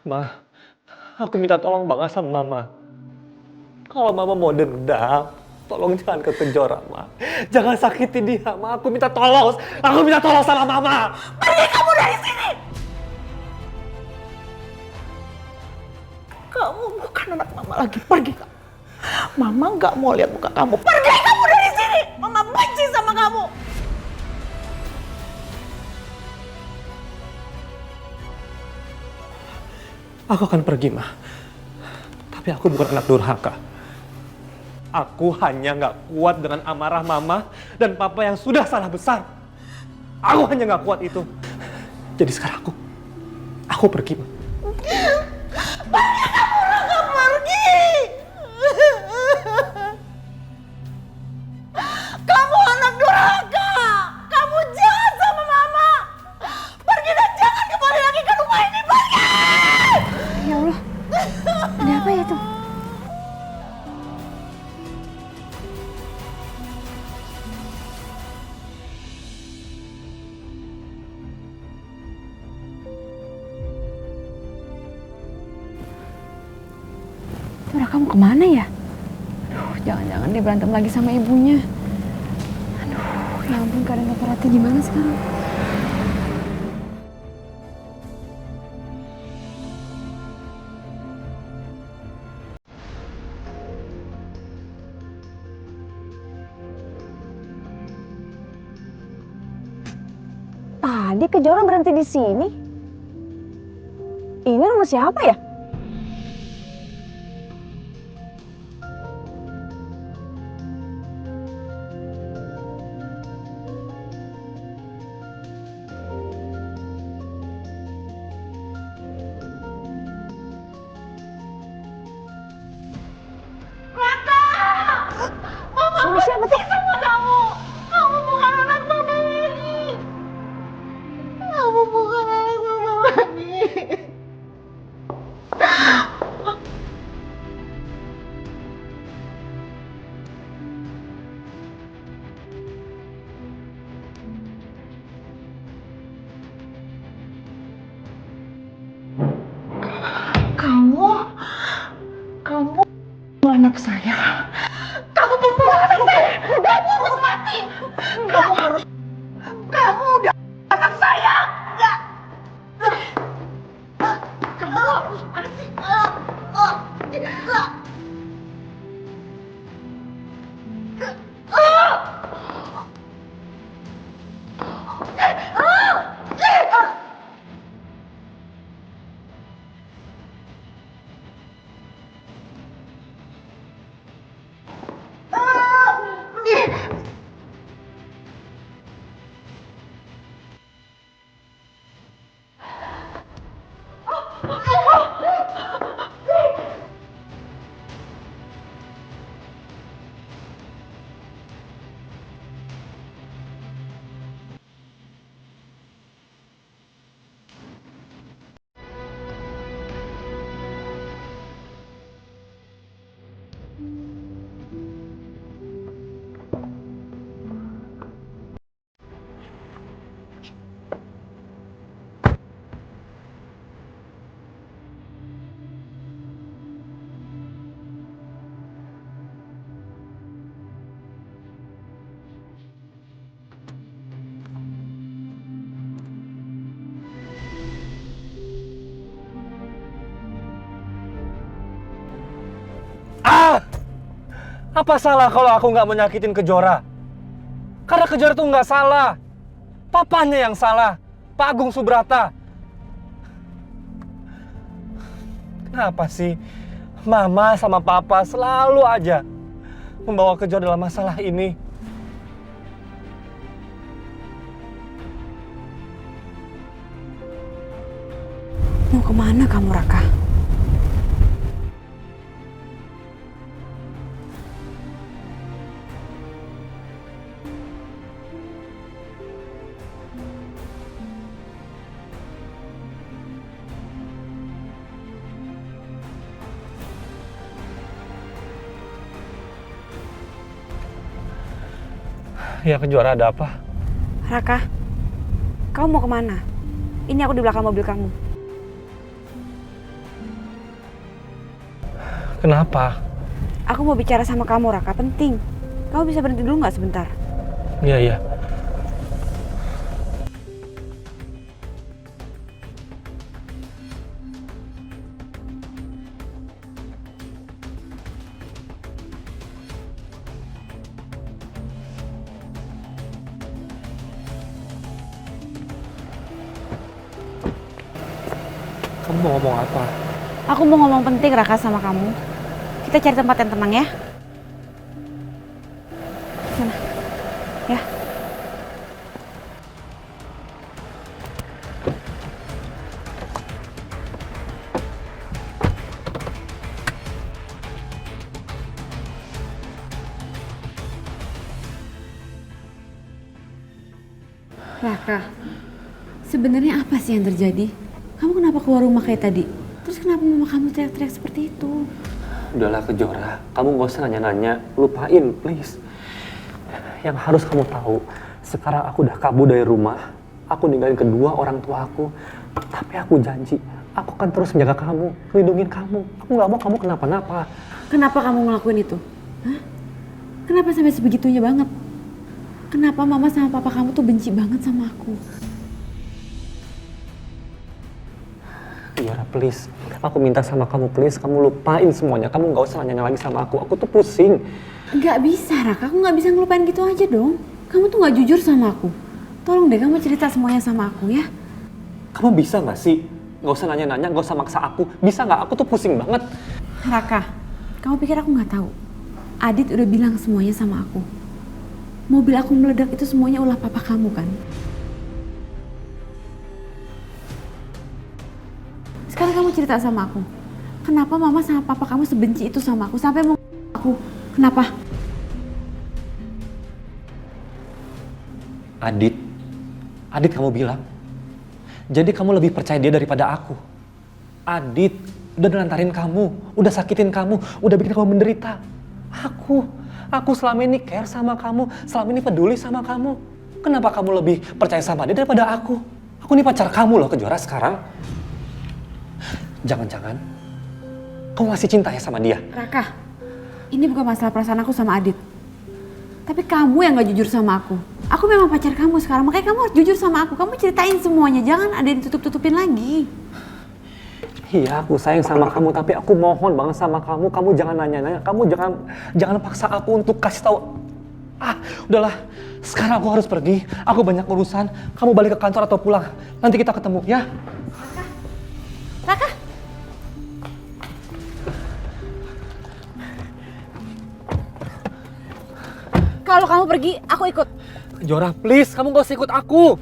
Ma, aku minta tolong banget sama Mama. Kalau Mama mau dendam, tolong jangan ke Kejora, Ma. Jangan sakiti dia, Ma. Aku minta tolong. Aku minta tolong sama Mama. Pergi kamu dari sini! Kamu bukan anak Mama lagi. Pergi kamu. Mama gak mau lihat muka kamu. Pergi kamu dari sini! Mama benci sama kamu. Aku akan pergi, Ma. Tapi aku bukan anak durhaka. Aku hanya nggak kuat dengan amarah Mama dan Papa yang sudah salah besar. Aku hanya nggak kuat itu. Jadi sekarang aku pergi, Ma. Pergi kamu, Raka, pergi! Kamu anak durhaka! Kamu jahat sama Mama! Pergi dan jangan kembali lagi ke rumah ini, pergi! Ya Allah, ada apa ya tuh? mau kemana ya? Aduh, jangan-jangan dia berantem lagi sama ibunya. Aduh, ya ampun, keadaan Bapak Rati gimana sekarang? Tadi Kejora berhenti di sini. Ini rumah siapa ya? Sama siapa sih? Sama kamu. Kamu bukan anak mama lagi. Kamu bukan anak mama lagi. Kamu anak saya. Kamu pembunuh anak saya. Kamu harus mati. Kamu udah anak saya. Enggak. Kamu harus mati. Enggak. Apa salah kalau aku nggak menyakitin Kejora? Karena Kejora tuh nggak salah. Papanya yang salah, Pak Agung Subrata. Kenapa sih Mama sama Papa selalu aja membawa Kejora dalam masalah ini? Mau kemana kamu, Raka? Ya, Kejora, ada apa? Raka, kamu mau kemana? Ini aku di belakang mobil kamu. Kenapa? Aku mau bicara sama kamu, Raka, penting. Kamu bisa berhenti dulu nggak sebentar? Iya. Kamu mau ngomong apa? Aku mau ngomong penting, Raka, sama kamu. Kita cari tempat yang tenang ya. Mana? Ya. Raka, sebenarnya apa sih yang terjadi? Kamu kenapa keluar rumah kayak tadi? Terus kenapa mama kamu teriak-teriak seperti itu? Udahlah, Kejora, kamu gak usah nanya-nanya, lupain please. Yang harus kamu tahu, sekarang aku udah kabur dari rumah, aku ninggalin kedua orang tua aku. Tapi aku janji, Aku akan terus menjaga kamu, melindungi kamu. Aku nggak mau kamu kenapa-napa. Kenapa kamu ngelakuin itu? Hah? Kenapa sampai sebegitunya banget? Kenapa mama sama papa kamu tuh benci banget sama aku? Yara, please. Aku minta sama kamu, please. Kamu lupain semuanya. Kamu nggak usah nanya lagi sama aku. Aku tuh pusing. Nggak bisa, Raka. Aku nggak bisa ngelupain gitu aja dong. Kamu tuh nggak jujur sama aku. Tolong deh kamu cerita semuanya sama aku ya. Kamu bisa nggak sih? Nggak usah nanya-nanya, nggak usah maksa aku. Bisa nggak? Aku tuh pusing banget. Raka, kamu pikir aku nggak tahu? Adit udah bilang semuanya sama aku. Mobil aku meledak itu semuanya ulah papa kamu kan? Sekarang kamu cerita sama aku. Kenapa mama sama papa kamu sebenci itu sama aku sampai mau aku? Kenapa? Adit kamu bilang. Jadi kamu lebih percaya dia daripada aku. Adit udah nelantarin kamu, udah sakitin kamu, udah bikin kamu menderita. Aku selama ini care sama kamu, selama ini peduli sama kamu. Kenapa kamu lebih percaya sama dia daripada aku? Aku ini pacar kamu loh, Kejora sekarang. Jangan-jangan kamu masih cinta ya sama dia? Raka, ini bukan masalah perasaan aku sama Adit. Tapi kamu yang gak jujur sama aku. Aku memang pacar kamu sekarang, makanya kamu harus jujur sama aku. Kamu ceritain semuanya, jangan ada yang tutup-tutupin lagi. Iya, aku sayang sama kamu, tapi aku mohon banget sama kamu. Kamu jangan nanya-nanya, kamu jangan paksa aku untuk kasih tahu. Udahlah. Sekarang aku harus pergi. Aku banyak urusan. Kamu balik ke kantor atau pulang. Nanti kita ketemu, ya? Raka. Kalau kamu pergi, aku ikut. Kejora, please, kamu gak usah ikut aku.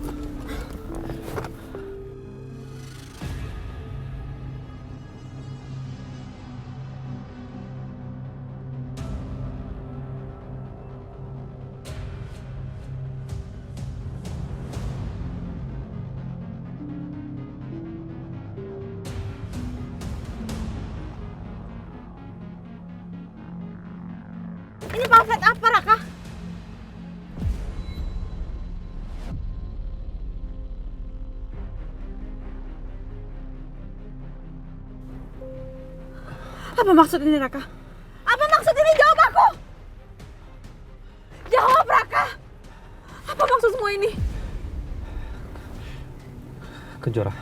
Ini pamflet apa, Raka? Apa maksud ini, Raka? Apa maksud ini? Jawab aku! Jawab, Raka! Apa maksud semua ini? Kejora,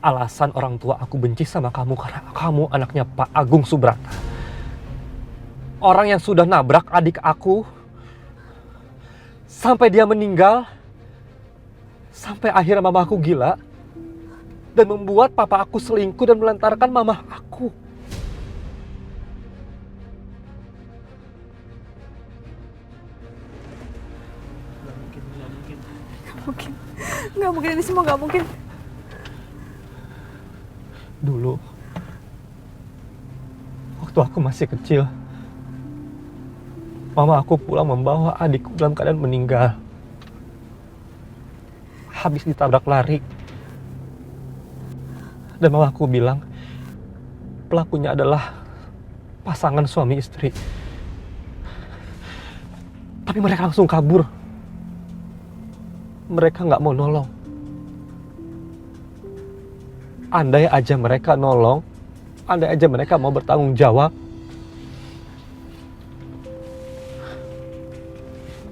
alasan orang tua aku benci sama kamu karena kamu anaknya Pak Agung Subrata. Orang yang sudah nabrak adik aku sampai dia meninggal, sampai akhirnya mama aku gila dan membuat papa aku selingkuh dan melantarkan mama aku. Gak mungkin, ini semua gak mungkin. Dulu, waktu aku masih kecil, mama aku pulang membawa adikku dalam keadaan meninggal. Habis ditabrak lari. Dan mama aku bilang, pelakunya adalah pasangan suami istri. Tapi mereka langsung kabur. Mereka nggak mau nolong. Andai aja mereka nolong, andai aja mereka mau bertanggung jawab,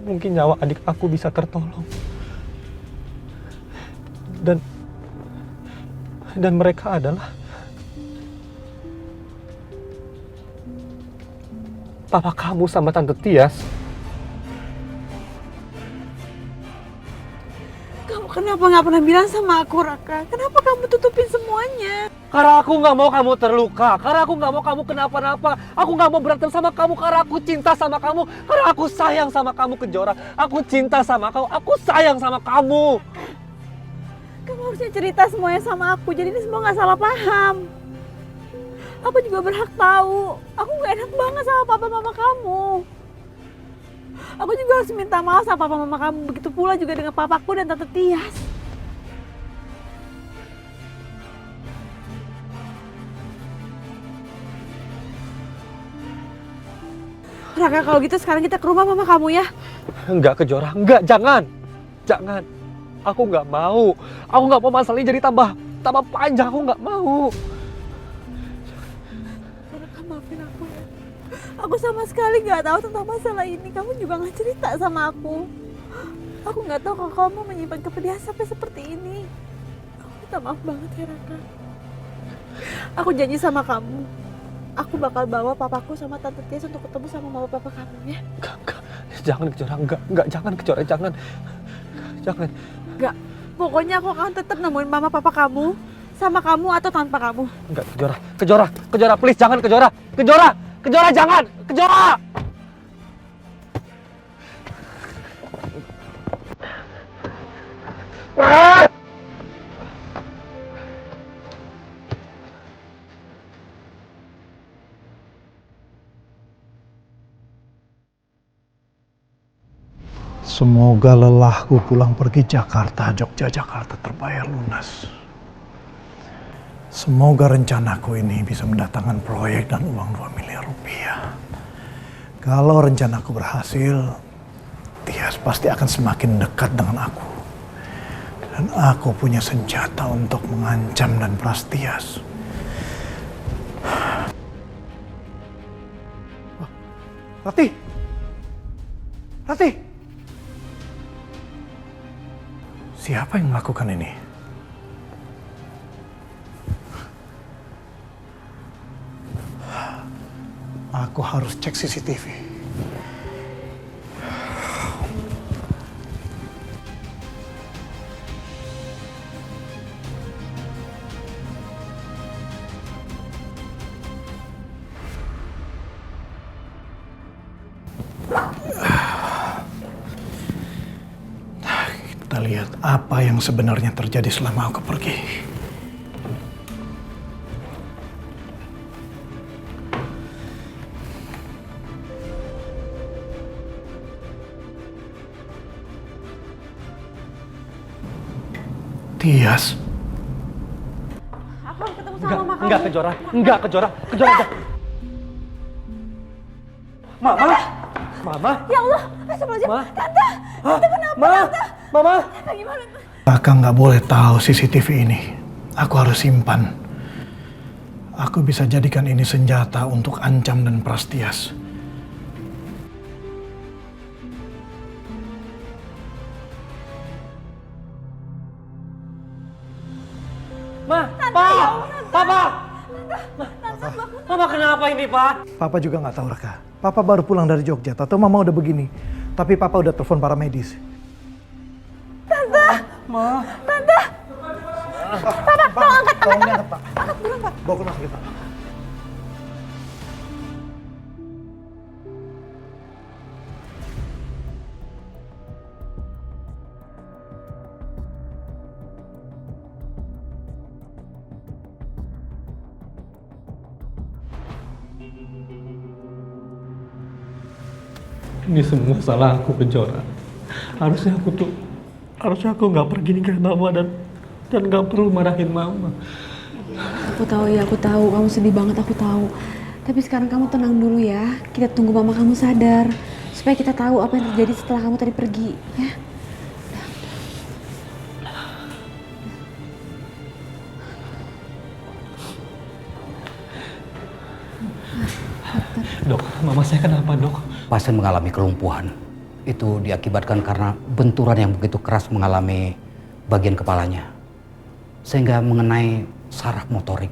mungkin nyawa adik aku bisa tertolong. Dan mereka adalah papa kamu sama tante Tias. Kamu kenapa gak pernah bilang sama aku, Raka? Kenapa kamu tutupin semuanya? Karena aku nggak mau kamu terluka, karena aku nggak mau kamu kenapa-napa, aku nggak mau berantem sama kamu, karena aku cinta sama kamu, karena aku sayang sama kamu, Kejora. Aku cinta sama kamu, aku sayang sama kamu. Kamu harusnya cerita semuanya sama aku, jadi ini semua gak salah paham. Aku juga berhak tahu. Aku gak enak banget sama papa mama kamu. Aku juga harus minta maaf sama papa mama kamu. Begitu pula juga dengan papaku dan tante Tias. Raka, kalau gitu sekarang kita ke rumah mama kamu ya. Enggak, Kejora, enggak, jangan. Aku nggak mau. Aku nggak mau masalah ini jadi tambah panjang. Aku nggak mau. Raka, maafin aku ya. Aku sama sekali nggak tahu tentang masalah ini. Kamu juga nggak cerita sama aku. Aku nggak tahu kalau kamu menyimpan kepedihan sampai seperti ini. Aku minta maaf banget ya Raka. Aku janji sama kamu. Aku bakal bawa papaku sama tante Tias untuk ketemu sama mama papa kamu ya. Enggak. Jangan Kejora, enggak, jangan Kejora, jangan. Jangan. Enggak. Pokoknya aku akan tetap nemuin mama papa kamu sama kamu atau tanpa kamu. Enggak, Kejora, please jangan Kejora. Kejora jangan. Kejora. Semoga lelahku pulang pergi Jakarta, Jogja, Jakarta terbayar lunas. Semoga rencanaku ini bisa mendatangkan proyek dan uang 2 miliar rupiah. Kalau rencanaku berhasil, Tias pasti akan semakin dekat dengan aku. Dan aku punya senjata untuk mengancam dan peras Tias. Ratih! Siapa yang melakukan ini? Aku harus cek CCTV. Kita lihat apa yang sebenarnya terjadi selama aku pergi. Tias. Aku harus ketemu sama mama kamu. Enggak Kejora. Jangan. Mama. Ya Allah, astagfirullahaladzim. Tante kenapa? Mama. Gimana? Kakak nggak boleh tahu CCTV ini. Aku harus simpan. Aku bisa jadikan ini senjata untuk ancam dan peras Tias. Mama kenapa ini, Pak? Papa juga nggak tahu, Raka. Papa baru pulang dari Jogja. Tahu Mama udah begini. Tapi Papa udah telepon para medis. Tante! Papa, tolong angkat, Pak. Angkat dulu, Pak. Bawa ke rumah sakit, Pak. Ini semua salah aku, Kejora. Harusnya aku nggak pergi nikahin Mama dan nggak perlu marahin Mama. Aku tahu kamu sedih banget, aku tahu. Tapi sekarang kamu tenang dulu ya. Kita tunggu mama kamu sadar supaya kita tahu apa yang terjadi setelah kamu tadi pergi, ya. Dok, mama saya kenapa, Dok? Pasien mengalami kelumpuhan. Itu diakibatkan karena benturan yang begitu keras mengalami bagian kepalanya. Sehingga mengenai saraf motorik.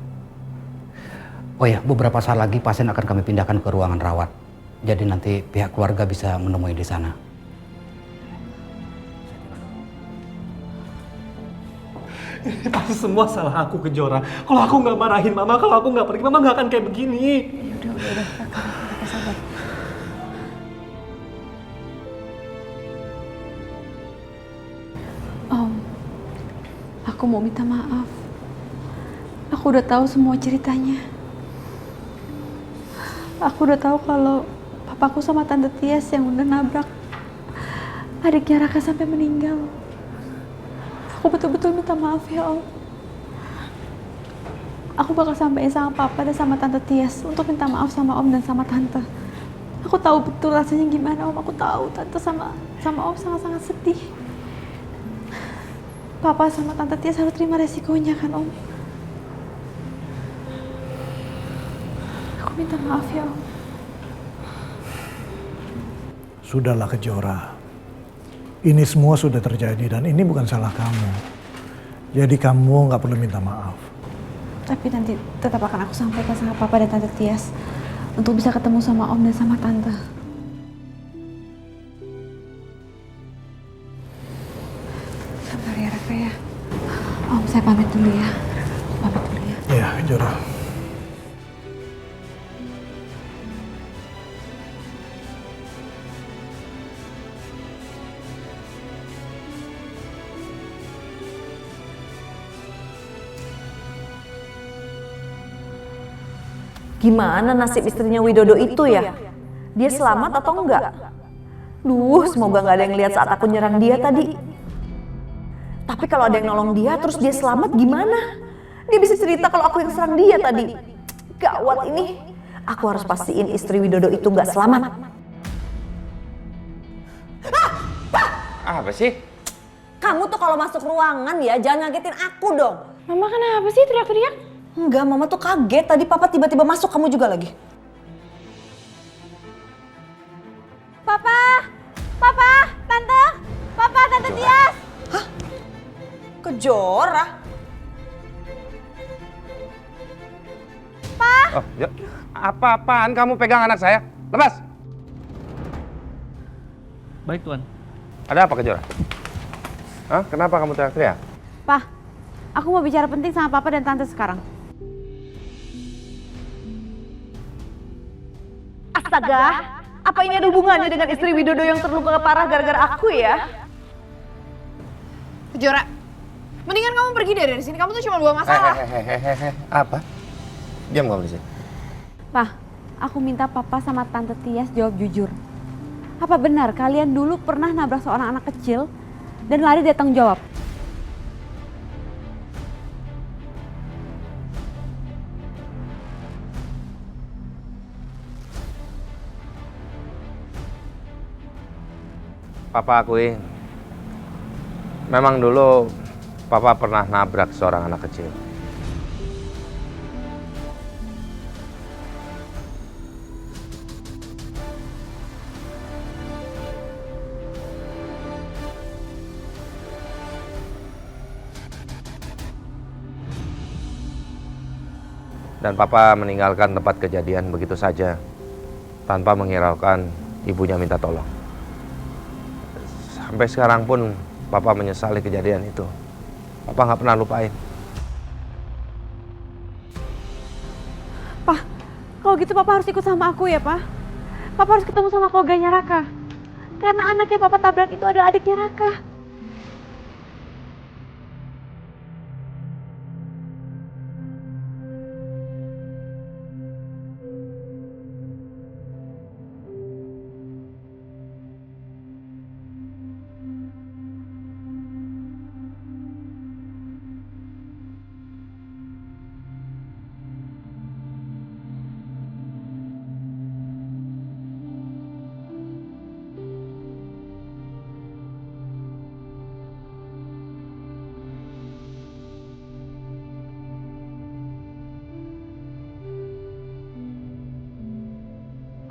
Oh ya, beberapa saat lagi pasien akan kami pindahkan ke ruangan rawat. Jadi nanti pihak keluarga bisa menemui di sana. Ini pasti semua salah aku, Kejora. Kalau aku nggak marahin Mama, kalau aku nggak pergi, Mama nggak akan kayak begini. Udah, Kakak sabar. Aku mau minta maaf. Aku udah tahu semua ceritanya. Aku udah tahu kalau papaku sama Tante Tias yang udah nabrak adiknya Raka sampai meninggal. Aku betul-betul minta maaf ya Om. Aku bakal sampaikan sama Papa dan sama Tante Tias untuk minta maaf sama Om dan sama Tante. Aku tahu betul rasanya gimana Om. Aku tahu Tante sama Om sangat-sangat sedih. Papa sama Tante Tias harus terima resikonya kan Om. Aku minta maaf ya Om. Sudahlah Kejora. Ini semua sudah terjadi dan ini bukan salah kamu. Jadi kamu nggak perlu minta maaf. Tapi nanti tetap akan aku sampaikan sama Papa dan Tante Tias untuk bisa ketemu sama Om dan sama Tante. Sabar ya Raka ya. Om, saya pamit dulu ya. Pamit dulu ya. Iya, Kejora. Gimana nasib istrinya Widodo itu ya? Dia selamat atau enggak? Duh, semoga nggak ada yang lihat saat aku nyerang dia tadi. Tapi kalau ada yang nolong dia terus dia selamat gimana? Dia bisa cerita kalau aku yang serang dia tadi. Gawat ini. Aku harus pastiin istri Widodo itu nggak selamat. Apa sih? Kamu tuh kalau masuk ruangan ya jangan ngagetin aku dong. Mama kenapa sih teriak-teriak? Enggak, Mama tuh kaget. Tadi Papa tiba-tiba masuk, kamu juga lagi. Papa! Papa! Tante! Papa, Tante Tias! Hah? Kejora? Pa! Oh, ya. Apa-apaan kamu pegang anak saya? Lepas! Baik, Tuan. Ada apa Kejora? Hah? Kenapa kamu teriak-teriak? Pa, aku mau bicara penting sama Papa dan Tante sekarang. Astaga, apa ini ada hubungannya dengan istri Widodo yang terluka parah gara-gara aku ya? Kejora, mendingan kamu pergi dari sini. Kamu tuh cuma bawa masalah. Apa? Diam kamu di sini. Pa, aku minta Papa sama Tante Tias jawab jujur. Apa benar kalian dulu pernah nabrak seorang anak kecil dan lari dari tanggung jawab? Papa akui, memang dulu Papa pernah nabrak seorang anak kecil. Dan Papa meninggalkan tempat kejadian begitu saja, tanpa menghiraukan ibunya minta tolong. Sampai sekarang pun Papa menyesali kejadian itu. Papa nggak pernah lupain. Pa, kalau gitu Papa harus ikut sama aku ya, Pa. Papa harus ketemu sama keluarganya Raka. Karena anaknya Papa tabrak itu adalah adiknya Raka.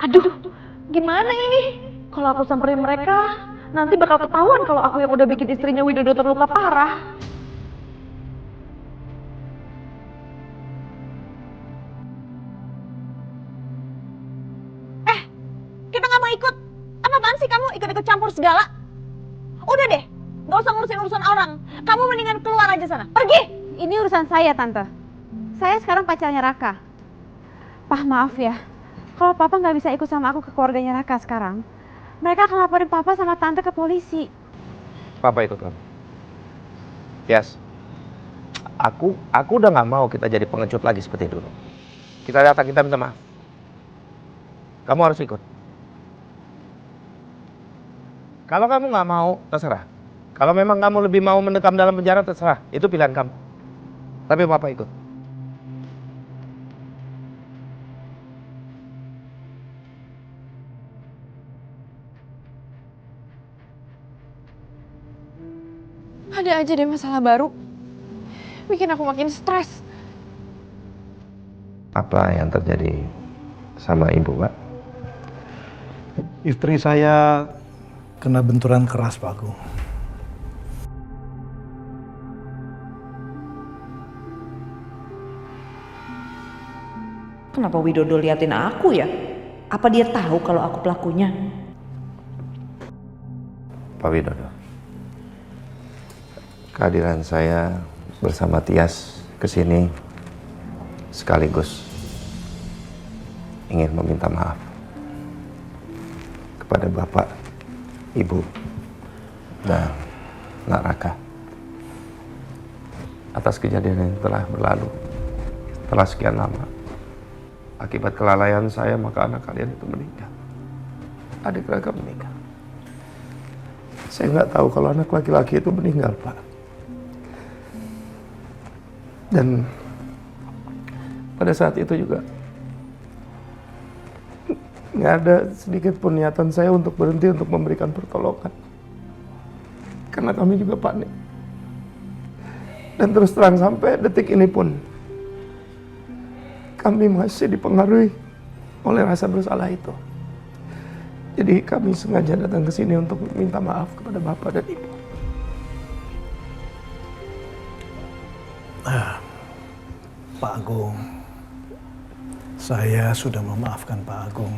Aduh, gimana ini? Kalau aku samperin mereka, nanti bakal ketahuan kalau aku yang udah bikin istrinya Widodo terluka parah. Kita nggak mau ikut. Apaan sih kamu ikut-ikut campur segala? Udah deh, nggak usah ngurusin urusan orang. Kamu mendingan keluar aja sana. Pergi! Ini urusan saya, Tante. Saya sekarang pacarnya Raka. Pah, maaf ya. Kalau Papa nggak bisa ikut sama aku ke keluarganya Raka sekarang, mereka akan laporin Papa sama Tante ke polisi. Papa ikut kamu. Yes. Aku udah nggak mau kita jadi pengecut lagi seperti dulu. Kita datang, kita minta maaf. Kamu harus ikut. Kalau kamu nggak mau, terserah. Kalau memang kamu lebih mau mendekam dalam penjara, terserah. Itu pilihan kamu. Tapi Papa ikut. Ada aja deh masalah baru. Bikin aku makin stres. Apa yang terjadi sama ibu, Pak? Istri saya kena benturan keras, Pak Agung. Kenapa Widodo liatin aku ya? Apa dia tahu kalau aku pelakunya? Pak Widodo, kehadiran saya bersama Tias ke sini sekaligus ingin meminta maaf kepada Bapak, Ibu, dan Nak Raka atas kejadian yang telah berlalu setelah sekian lama. Akibat kelalaian saya, maka anak kalian itu meninggal. Adik Raka meninggal. Saya nggak tahu kalau anak laki-laki itu meninggal, Pak. Dan pada saat itu juga nggak ada sedikit pun niatan saya untuk berhenti untuk memberikan pertolongan. Karena kami juga panik. Dan terus terang sampai detik ini pun kami masih dipengaruhi oleh rasa bersalah itu. Jadi kami sengaja datang ke sini untuk minta maaf kepada Bapak dan Ibu. Pak Agung, saya sudah memaafkan Pak Agung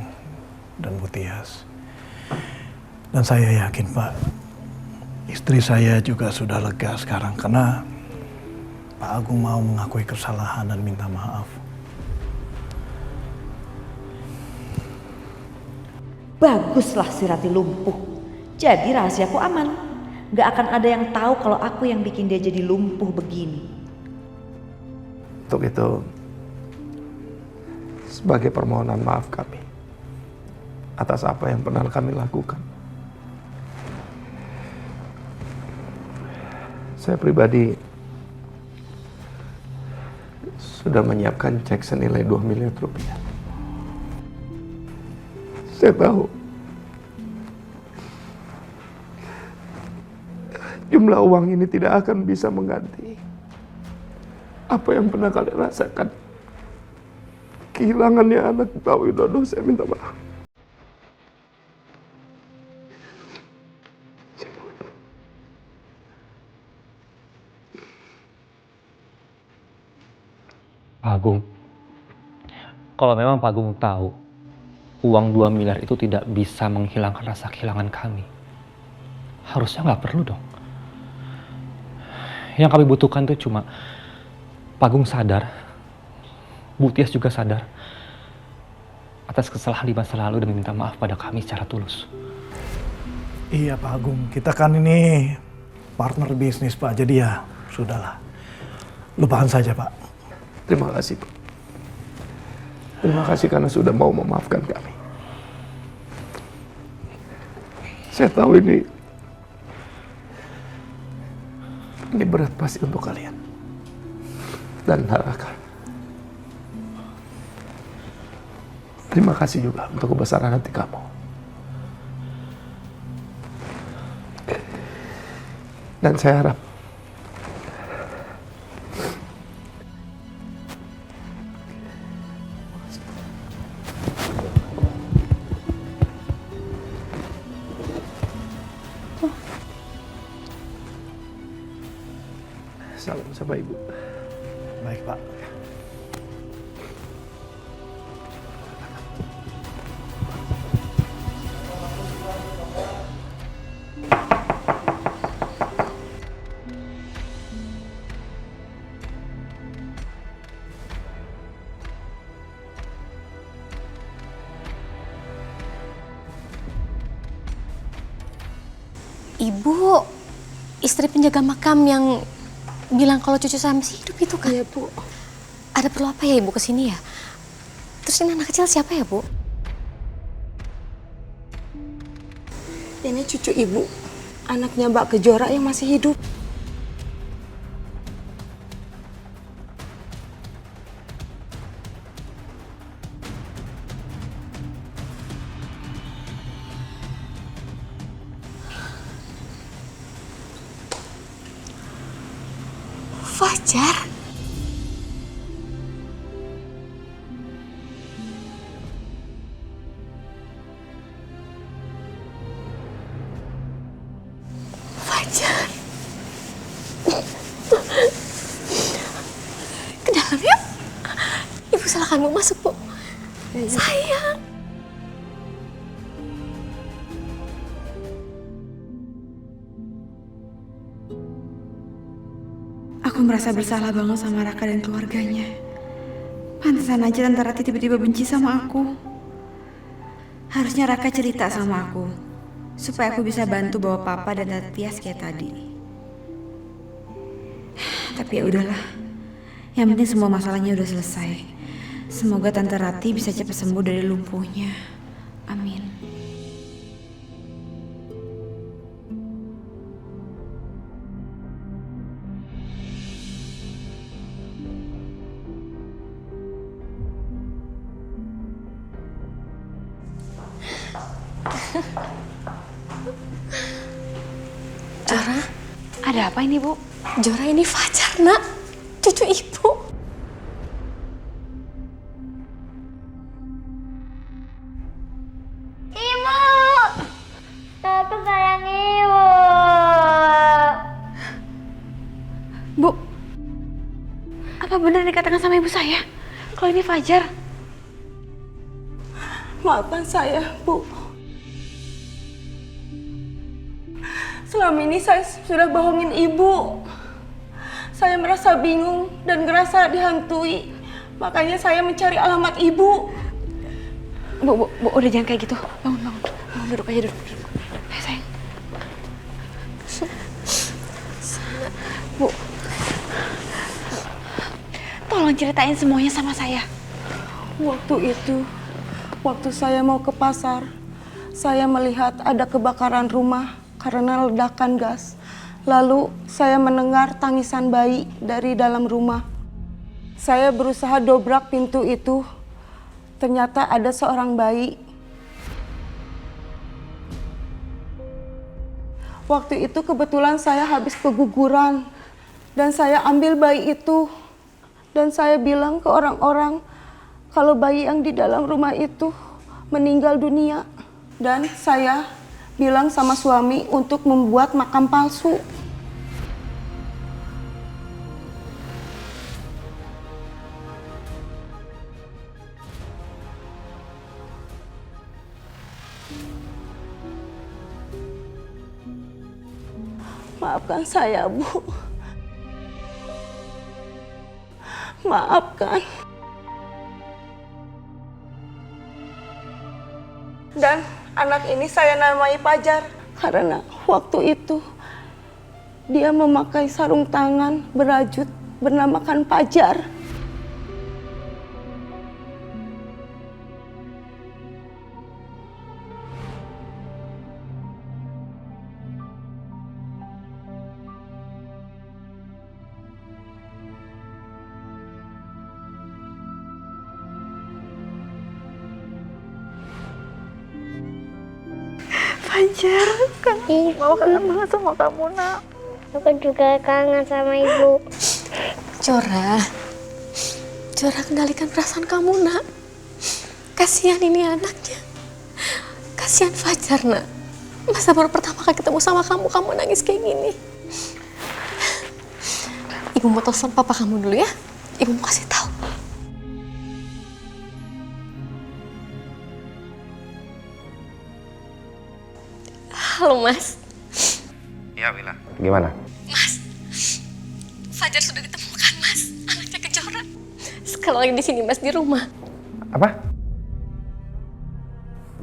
dan Bu Tias. Dan saya yakin, Pak, istri saya juga sudah lega sekarang karena Pak Agung mau mengakui kesalahan dan minta maaf. Baguslah si Rati lumpuh. Jadi rahasiaku aman. Gak akan ada yang tahu kalau aku yang bikin dia jadi lumpuh begini. Untuk itu, sebagai permohonan maaf kami atas apa yang pernah kami lakukan, saya pribadi sudah menyiapkan cek senilai 2 miliar rupiah. Saya tahu jumlah uang ini tidak akan bisa mengganti apa yang pernah kalian rasakan. Kehilangannya anak Pak Widodo, saya minta maaf. Pak Agung, kalau memang Pak Agung tahu uang 2 miliar itu tidak bisa menghilangkan rasa kehilangan kami, harusnya nggak perlu dong. Yang kami butuhkan itu cuma Pak Agung sadar, Bu Tias juga sadar atas kesalahan di masa lalu dan meminta maaf pada kami secara tulus. Iya Pak Agung, kita kan ini partner bisnis Pak, jadi ya sudahlah. Lupakan saja Pak. Terima kasih, Pak. Terima kasih karena sudah mau memaafkan kami. Saya tahu ini berat pasti untuk kalian dan Raka. Terima kasih juga untuk kebesaran hati kamu. Dan saya harap salam sama Ibu. Baik Pak. Ibu, istri penjaga makam yang bilang kalau cucu saya masih hidup itu kan? Iya, Bu. Ada perlu apa ya Ibu kesini ya? Terus ini anak kecil siapa ya, Bu? Ini cucu Ibu, anaknya Mbak Kejora yang masih hidup. Fajar. Fajar. Ke dalam yuk. Ibu silakan Bu masuk, Bu. Sayang. Aku merasa bersalah banget sama Raka dan keluarganya. Pantesan aja Tante Rati tiba-tiba benci sama aku. Harusnya Raka cerita sama aku, supaya aku bisa bantu bawa Papa dan Tante Tias kayak tadi. Tapi ya udahlah. Yang penting semua masalahnya udah selesai. Semoga Tante Rati bisa cepat sembuh dari lumpuhnya. Amin. Jora, ada apa ini, Bu? Jora, ini Fajar, Nak. Cucu Ibu. Ibu, aku sayang ibu. Bu, apa benar dikatakan sama ibu saya kalau ini Fajar? Maafkan saya, Bu. Selama ini saya sudah bohongin ibu. Saya merasa bingung dan ngerasa dihantui. Makanya saya mencari alamat ibu. Bu, udah jangan kayak gitu. Bangun, duduk aja, duduk. Ayo, sayang. Bu, tolong ceritain semuanya sama saya. Waktu saya mau ke pasar, saya melihat ada kebakaran rumah karena ledakan gas. Lalu saya mendengar tangisan bayi dari dalam rumah. Saya berusaha dobrak pintu itu. Ternyata ada seorang bayi. Waktu itu kebetulan saya habis keguguran. Dan saya ambil bayi itu. Dan saya bilang ke orang-orang kalau bayi yang di dalam rumah itu meninggal dunia. Dan saya bilang sama suami untuk membuat makam palsu. Maafkan saya, Bu. Maafkan. Dan anak ini saya namai Fajar karena waktu itu dia memakai sarung tangan berajut bernamakan Fajar. Fajar, Mama kangen banget sama kamu, Nak. Aku juga kangen sama ibu. Jora, kendalikan perasaan kamu, Nak. Kasihan ini anaknya. Kasihan Fajar, Nak. Masa baru pertama kali ketemu sama kamu nangis kayak gini. Ibu mau telepon papa kamu dulu ya. Ibu mau kasih tahu. Halo, Mas. Iya, Wila. Gimana? Mas, Fajar sudah ditemukan, Mas. Anaknya Kejora. Sekarang lagi di sini, Mas, di rumah. Apa?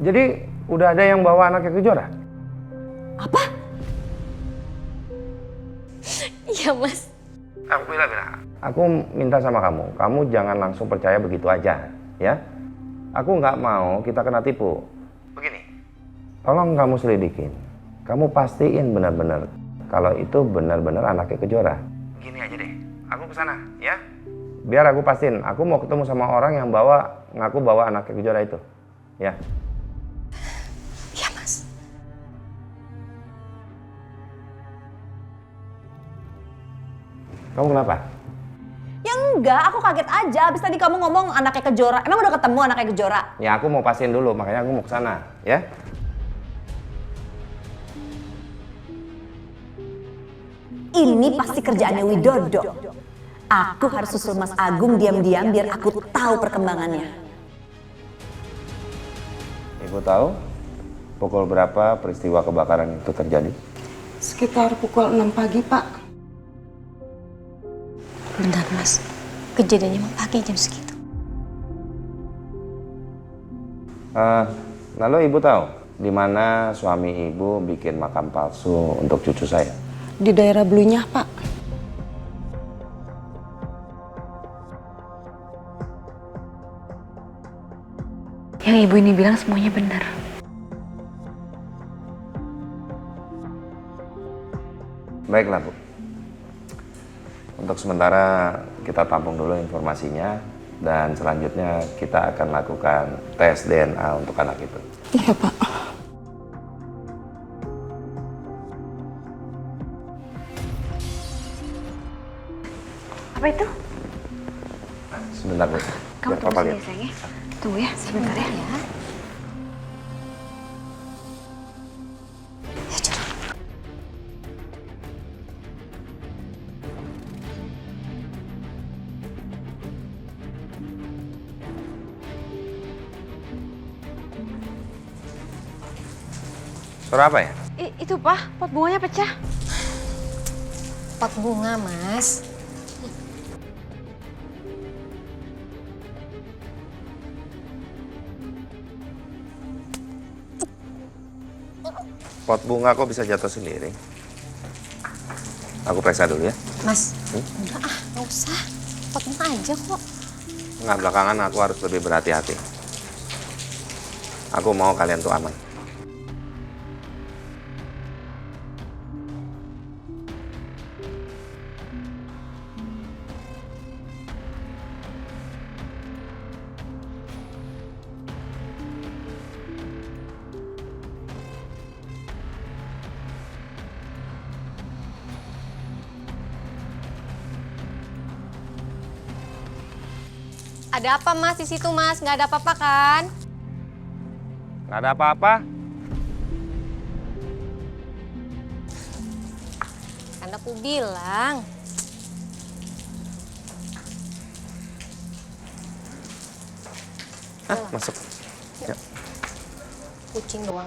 Jadi udah ada yang bawa anaknya Kejora? Apa? Iya, Mas. Wila. Aku minta sama kamu jangan langsung percaya begitu aja, ya. Aku nggak mau kita kena tipu. Begini, tolong kamu selidikin. Kamu pastiin benar-benar kalau itu benar-benar anaknya Kejora. Gini aja deh, aku kesana, ya. Biar aku pastiin, aku mau ketemu sama orang yang ngaku bawa anaknya Kejora itu, ya. Iya, Mas. Kamu kenapa? Enggak, aku kaget aja. Abis tadi kamu ngomong anaknya Kejora. Emang udah ketemu anaknya Kejora? Ya aku mau pastiin dulu, makanya aku mau ke sana, ya. Ini pasti kerjaannya Widodo. Aku harus susul Mas Agung diam-diam biar aku tahu perkembangannya. Ibu tahu pukul berapa peristiwa kebakaran itu terjadi? Sekitar pukul 6 pagi, Pak. Bentar, Mas. Kejadiannya mau pagi jam segitu. Lalu ibu tahu di mana suami ibu bikin makam palsu untuk cucu saya? Di daerah Blunyah, Pak. Yang ibu ini bilang semuanya benar. Baiklah, Bu. Untuk sementara kita tampung dulu informasinya dan selanjutnya kita akan lakukan tes DNA untuk anak itu. Iya, Pak. Apa itu? Sebentar, Bu. Kamu Biar tunggu Papa sini, lihat. sayang ya. Tunggu ya, sebentar ya. Suara apa ya? Itu, Pak, pot bunganya pecah. Pot bunga, Mas. Pot bunga kok bisa jatuh sendiri? Aku periksa dulu ya. Mas, enggak nggak usah. Pot bunga aja kok. Nggak, belakangan aku harus lebih berhati-hati. Aku mau kalian tuh aman. Ada apa, Mas, di situ, Mas? Nggak ada apa-apa kan? Nggak ada apa-apa. Kan aku bilang. Masuk. Ya. Kucing doang.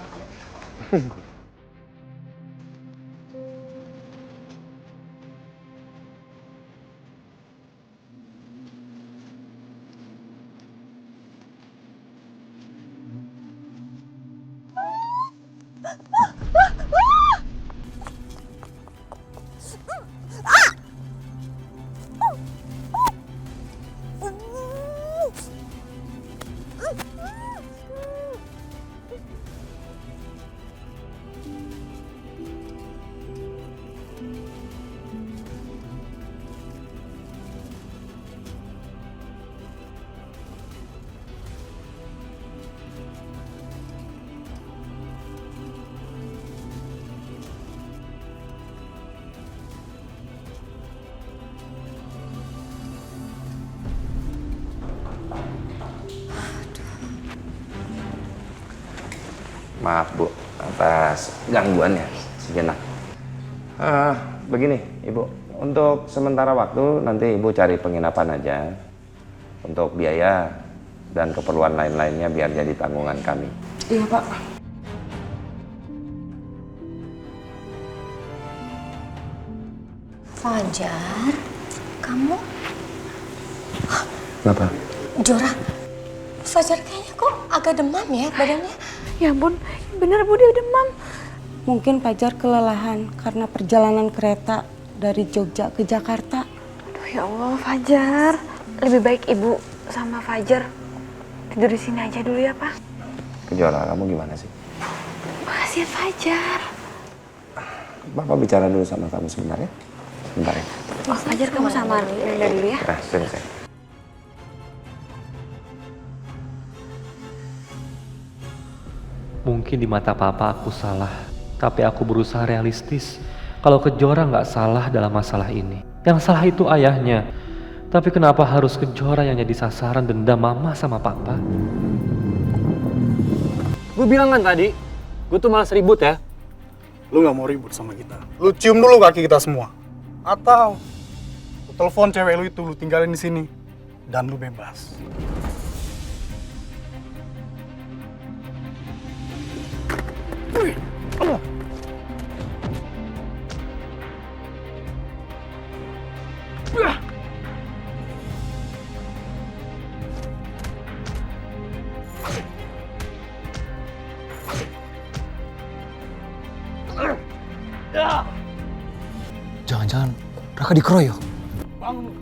Maaf, Bu, atas gangguannya sejenak. Begini, Ibu, untuk sementara waktu nanti Ibu cari penginapan aja. Untuk biaya dan keperluan lain-lainnya biar jadi tanggungan kami. Iya, Pak. Fajar, kamu? Kenapa? Jora, Fajar kayaknya kok agak demam ya badannya. Ya ampun, bener Bu, dia demam. Mungkin Fajar kelelahan karena perjalanan kereta dari Jogja ke Jakarta. Aduh ya Allah, Fajar. Lebih baik Ibu sama Fajar tidur di sini aja dulu ya, Pak. Kejora, kamu gimana sih? Kasihan Fajar. Bapak bicara dulu sama kamu sebentar ya. Sebentar ya. Mas Fajar, kamu sama Linda dulu ya. Sini, saya. Mungkin di mata papa aku salah, tapi aku berusaha realistis. Kalau Kejora nggak salah dalam masalah ini. Yang salah itu ayahnya. Tapi kenapa harus Kejora yang jadi sasaran dendam mama sama papa? Gue bilang kan tadi, gue tuh malas ribut ya. Lu gak mau ribut sama kita. Lu cium dulu kaki kita semua. Atau lu telepon cewek lu itu, lu tinggalin di sini dan lu bebas. Jangan-jangan Raka dikeroyok. Bangun.